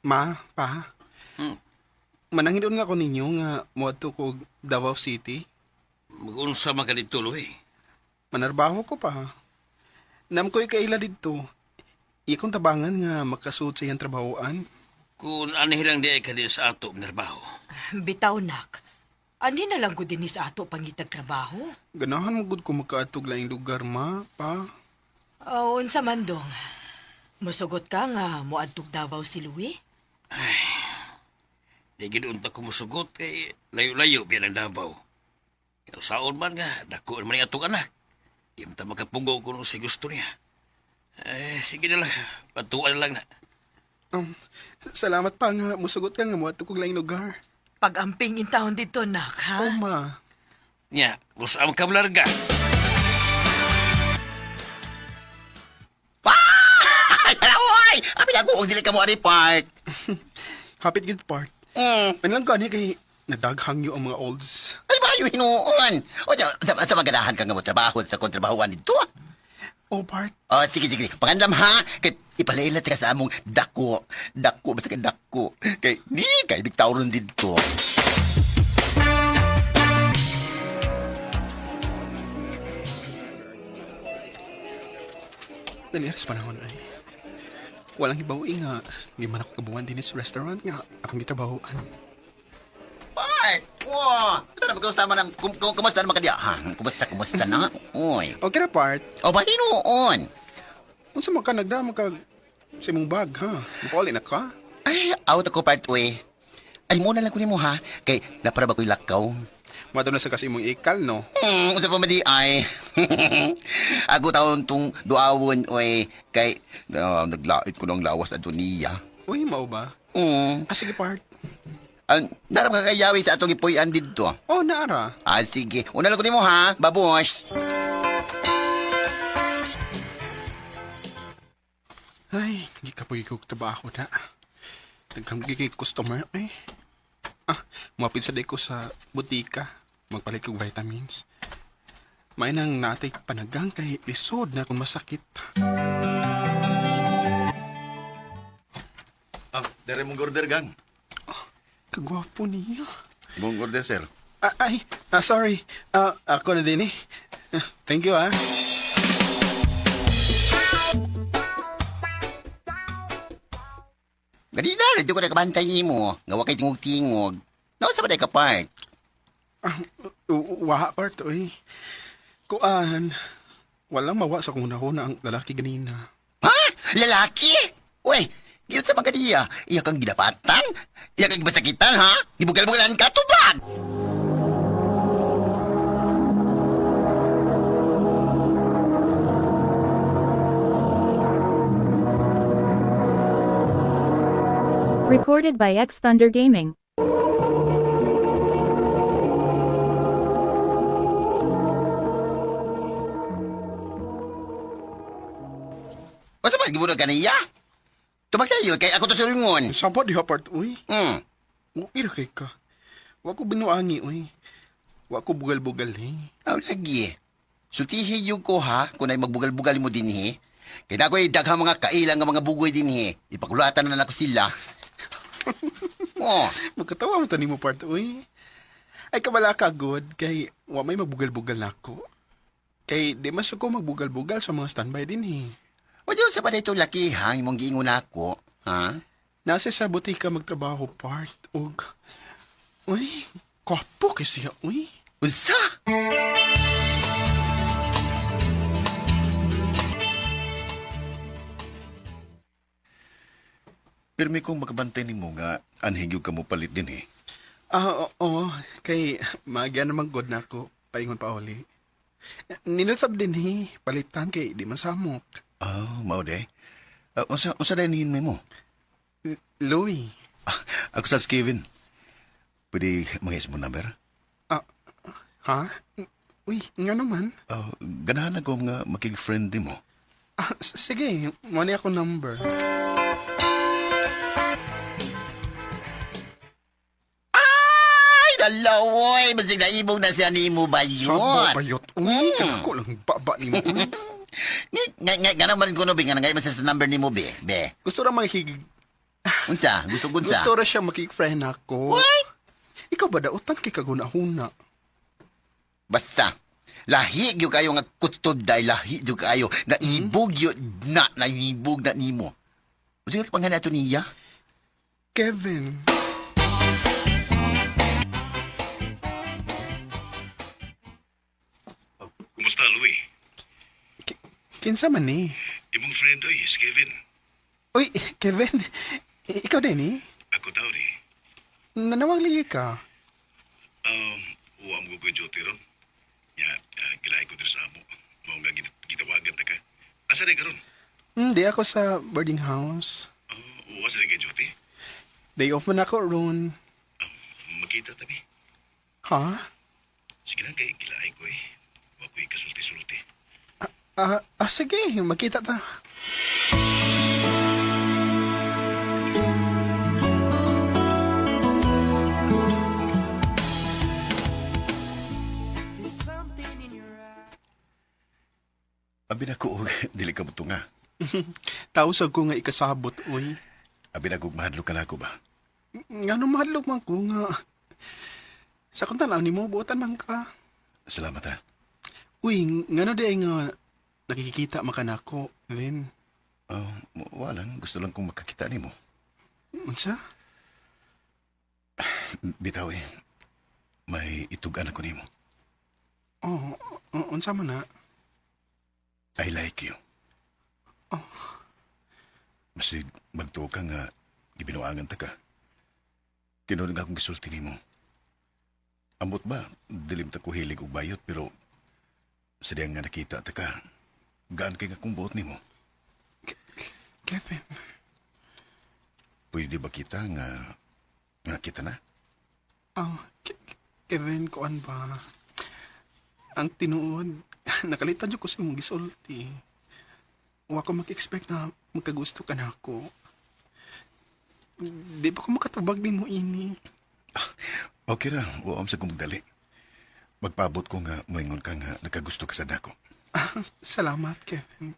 Ma, pa. Manangin nga ko ninyo nga moadto ko Davao City. Mag-unsa man ka dito, Luy? Manarbaho ko pa. Nam ko'y kaila dito. Ikong tabangan nga makasuot sa iyang trabahoan. Kung anihilang di ay ka din sa ato, narbaho. Bitaw, nak. Ani na lang ko din sa ato pangitag trabaho. Ganahan mo gud ko makaatog laing lugar, ma, pa. Unsa man dong. Musugot ka nga moadtog Davao si Louie? Di ginoon ta kumusugot kay layo-layo biyan ang Davao. Saon man nga, dako naman yung atong anak. Di man ta makapugo kung sa gusto niya. Sige na lang, patuan lang na. Salamat pa nga, musugot ka nga moadtog kog laing lugar. Pag-amping in town dito, nak, ha? Oo, ma. Nya, gusto ang kamlarga. Oy! Apil ako, dili ka mo ari part. Hapit good part. Panilang gani kay nadaghang yung ang mga olds. Ay ba yung hinuon? O, sa maganahan ka nga mo trabaho sa kontrabahoan dito. Oh, part. Sige. Pangandam ha. Kay ipalailat ka sa among dako. Basta ka dako. Kay bigtawron dito. Daliaras panahon ay. Walang ibawi nga. Di man ako kabuhan din sa restaurant nga. Akong gitrabahoan. Part! Wow! Ito na, kumusta man ang... Kumusta naman ka diya? Kumusta na? Uy. Okay na, part. O ba, hinuon? Kung sa mga nagda, sa imong bag, ha? Makauli na ka? Ay, out ako, part, uy. Ay, muna lang ko ni mo, ha? Kay, naparaba ko'y lakaw. Mato na sa kasi imong ikal, no? Unsa pa madi ay. Ako taon tong duawon, uy. Kay, naglait ko ng lawas at duniya. Uy, mao ba? Sige, part. Narap ka kayawi sa atong ipuyan dito. Oh, naara. Sige. Una lang ko ni mo, ha? Babos. Ay, hindi ka po ikog trabaho na. Nagkang gigig customer, eh. Mapit sa day ko sa butika. Magpalit kong vitamins. May nang natay panagang kay lisod na kung masakit. Dere mong order, gang. Kagwapo niya. Mong order, sir. Sorry. Ako na din eh. Thank you, ah. Ganina, dito ko na kabantay ni mo. Nga wakay tingog-tingog. Nausa ba na ka, part? Waha, part, oy. Kuan, walang mawa sa kunahuna ang lalaki ganina. Ha? Lalaki? Uy, giyot sa mga diya. Iya kang gidapatan? Iya kang basakitan, ha? Gibugal-bugalan ka, tubag! Recorded by X Thunder Gaming. Masa ba, gibunog ka niya? Tumagtayo, kay ako to sulungon. Sapa di hapart, uy? Ira kay ka. Wako binuangi, uy. Wako bugal-bugal, eh. Lagi. Sultihi yung ko, ha? Kung ay magbugal-bugal mo din, eh. Kaya ako'y daghang mga kailang nga mga bugoy din, eh. Ipakulatan na ako sila. Magkatawa mo tani mo, part, uy. Ay, kabala ka, good. Kay, may magbugal-bugal na ako. Kay, di mas ako magbugal-bugal sa mga standby din, eh. O diyon sa pa na itong lakihang mong giingon ako, ha? Nasa sa butika magtrabaho, part, og... Uy, kwapo kasi siya, uy. Unsa? Pirmi kong makabantay ni mo nga, anhigyo ka mo palit din, eh. Oo. Kay, magya naman good na ako. Paingon pa uli. Ninusab din, eh. Palitan kay, di man samok. Mao de. Unsa din mo? Louie. Ako sa Kevin. Pwede mangis mo number? Ha? Uy, nga naman. Ganahan ako nga makig-friend di mo. Sige, mani ako number. Ay, dalawoy! Basig na ibong na siya ni mo ba yun? Sabo bayot. Uy, ako lang baba ni mo. Nga naman ko no, be. Nga nangay sa number ni mo, be. Gusto na makikig... Unsa? Gusto gunsa? Gusto ra siya makik-friend ako. What? Ikaw ba dautan kay kaguna-huna? Basta, lahi gyud kayo nga kutod dahil lahi gyud kayo. Naibog yun na, naibog na nimo. Unsa nga pangalan ato niya? Kevin. Kumusta, Louie? Kinsa man ni? Imong friend oy, si Kevin. Uy, Kevin. Ikaw din eh? Ako daw ni. Nanawang lihi ka. Uwa mo ko duty ron. Ya, gilay ko dito sa amo. Mao nga gitawagan ta ka. Asa na karon? Hindi ako sa boarding house. Uwa sa kay duty. Day off man ako ron. Makita tabi. Ha? Sige lang kay gilay ko eh. Wa ko'y kasulti-sulti. Sige. Magkita ta. Abi na ko, dili ka mo nga. Tausag ko nga ikasabot, uy. Abi na ko, mahadlok ka na ako ba? Nga nung mahadlok man ko nga. Sa kung tanaw ni mo, buotan man ka. Salamat ha. Uy, nga no di nga nakikita makan ako, Vin. Walang. Gusto lang kong makakita ni mo. Unsa? Bitaw eh. May itugan ako ni mo. Unsa man na? I like you. Basta magtuo ka nga, gibinuangan ta ka. Tinuod nga akong gisulti ni mo. Ambot ba, dilim ta ko hilig og bayot, pero sadiyang nga nakita ta ka, gaan kay nga kong buot ni mo. Kevin. Pwede ba kita nga kita na? Kevin, kuan ba? Ang tinuod, nakalitan ko sa imong gisulti. Wa ko mag-expect na magkagusto ka na ako. Di ba ko makatubag ni mo ini? Okay ra, waam sa kumagdali. Magpabot ko nga moingon ka nga nakagusto ka sa dako. Salamat, Kevin.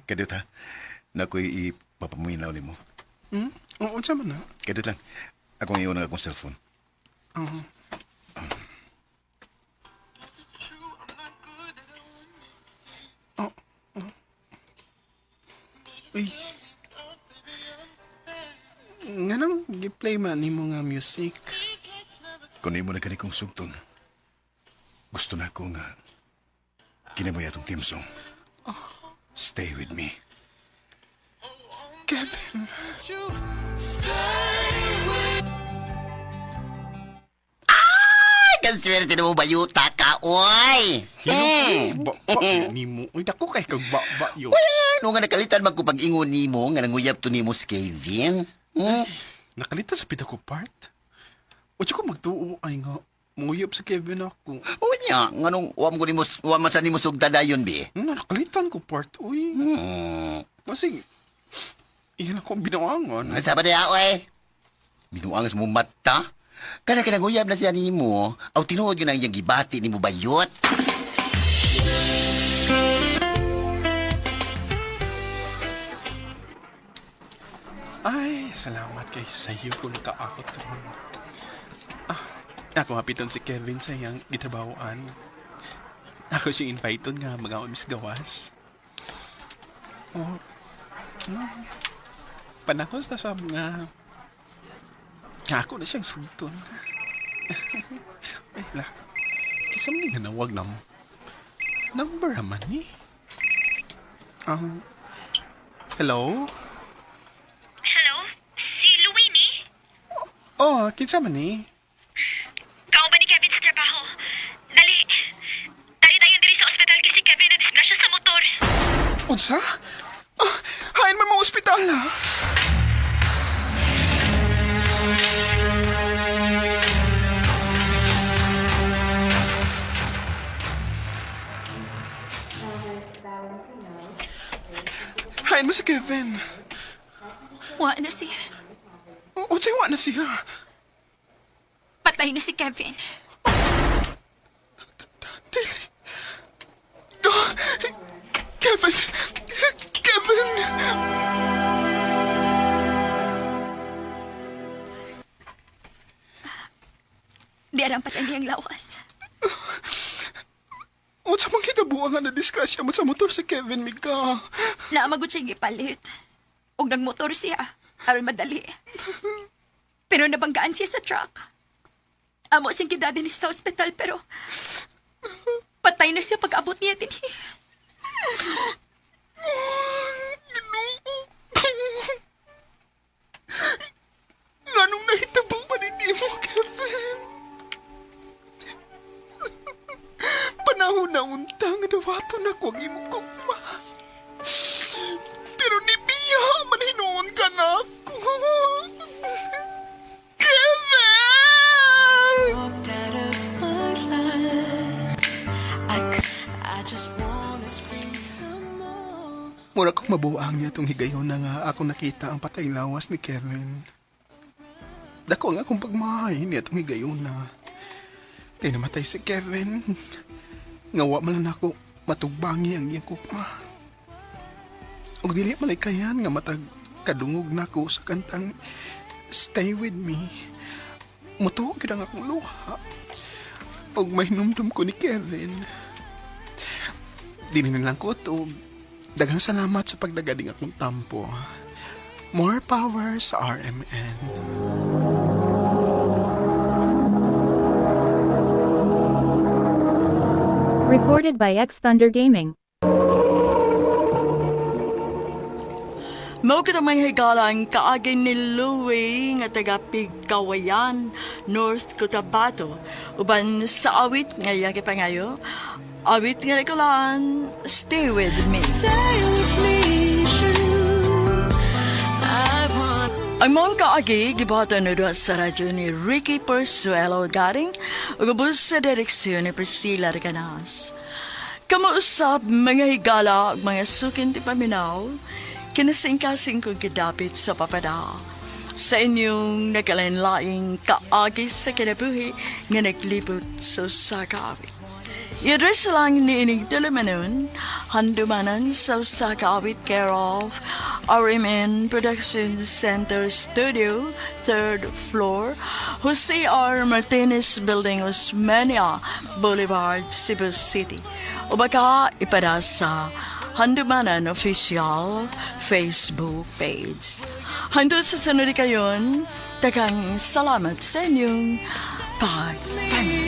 Kadit ha, na ako'y ipapaminaw ni mo. Oo, man na. Kadit lang, akong iyon ang akong cellphone. Uy. Nga nang gi-play man ni mo nga music. Kung mo na kani kong sugton, gusto na ko nga kinamoy atong team song. Stay with me. Kevin. Kanswerte na mo bayuta ka, oy! Ba ni mo. Uy, dako kay kag ba yo. Well, nga nakalitan man ko pag-ingon ni mo, nga nanguyab to ni mo si Kevin. Nakalitan sa pita ko part? O ko magtuo ay nga, muyab sa Kevin ako. O niya, nga nung wam masan ni mo sugda dayon, be? Nakalitan ko part, uy. Masing, iyan ako binawangan. Sabi na oy. Binuangan sa mo mata? Kana kinaguyab na siya ni mo, aw tinuod yun ang iyang gibati ni mo bayot. Ay, salamat kay sa'yo kung kaakot ron. Ako hapiton si Kevin sa iyang gitabawaan. Ako siya invited nga mag-aon mis gawas. Panahos na sa mga... Ako na siyang sulton. Ay, kisa mo nga nawag na mo. Number naman ni. Hello? Hello? Si Louie ni? Kinsa man ni? Kao ba ni Kevin sa trabaho? Dali tayo diri sa ospital kasi Kevin na disgrasya sa motor. Unsa? Hain man mo ospital na. Hain mo si Kevin. Wa na siya. Unsay wa na siya? Patay na si Kevin. Kevin! Kevin! Di arampat ang iyang lawas. O sa mga kinabuang na disgrasya mo sa motor si Kevin, Mika. Naamagod siya gipalit. Og nagmotor siya, aron madali. Pero nabanggaan siya sa truck. Amo sing kidadi ni sa ospital, pero patay na siya pag-abot niya din. Nganong nahitabo pa ni mo, Kevin? Panahon na untang dawato na ko ang imong kauma. Pero ni Pia, manhinoon ka na ako. Kevin! Mura kong mabuang niya itong higayon na nga ako nakita ang patay lawas ni Kevin. Dako nga akong pagmahay niya itong higayon na kaya namatay si Kevin. Ngawa man lang ako matugbangi ang iyang kukma. Og dili malay kayan nga matag kadungog na ako sa kantang Stay With Me. Mutuog yun ang akong luha. Og may numdum ko ni Kevin. Dili nilang ko to. Daghang salamat sa pagdagading akong tampo. More power sa RMN. Recorded by X Thunder Gaming. Mao ka may higala ang kaagay ni Louie nga taga Pigkawayan, North Cotabato. Uban sa awit nga yaki pangayo. Awit nga nakalaan, Stay With Me. Ang mga kaagi, gibata na doon sa radyo ni Ricky Persuelo Garing, ugabos sa direksyon ni Priscilla Recanas. Kamausap mga higala, mga sukin ti paminaw, kinasing-kasing kong gidapit sa papada. Sa inyong nakalanlaing kaagi sa kinabuhi nga naglibot sa sakawit. I-address lang ni inig Dulamanon, handumanan sa sakawit care of RMN Production Center Studio, 3rd floor, Jose R. Martinez Building, Osmeña Boulevard, Cebu City. O baka ipada sa Handumanan Official Facebook page. Hangtod sa sunod kayon, takang salamat sa inyong pagpanin.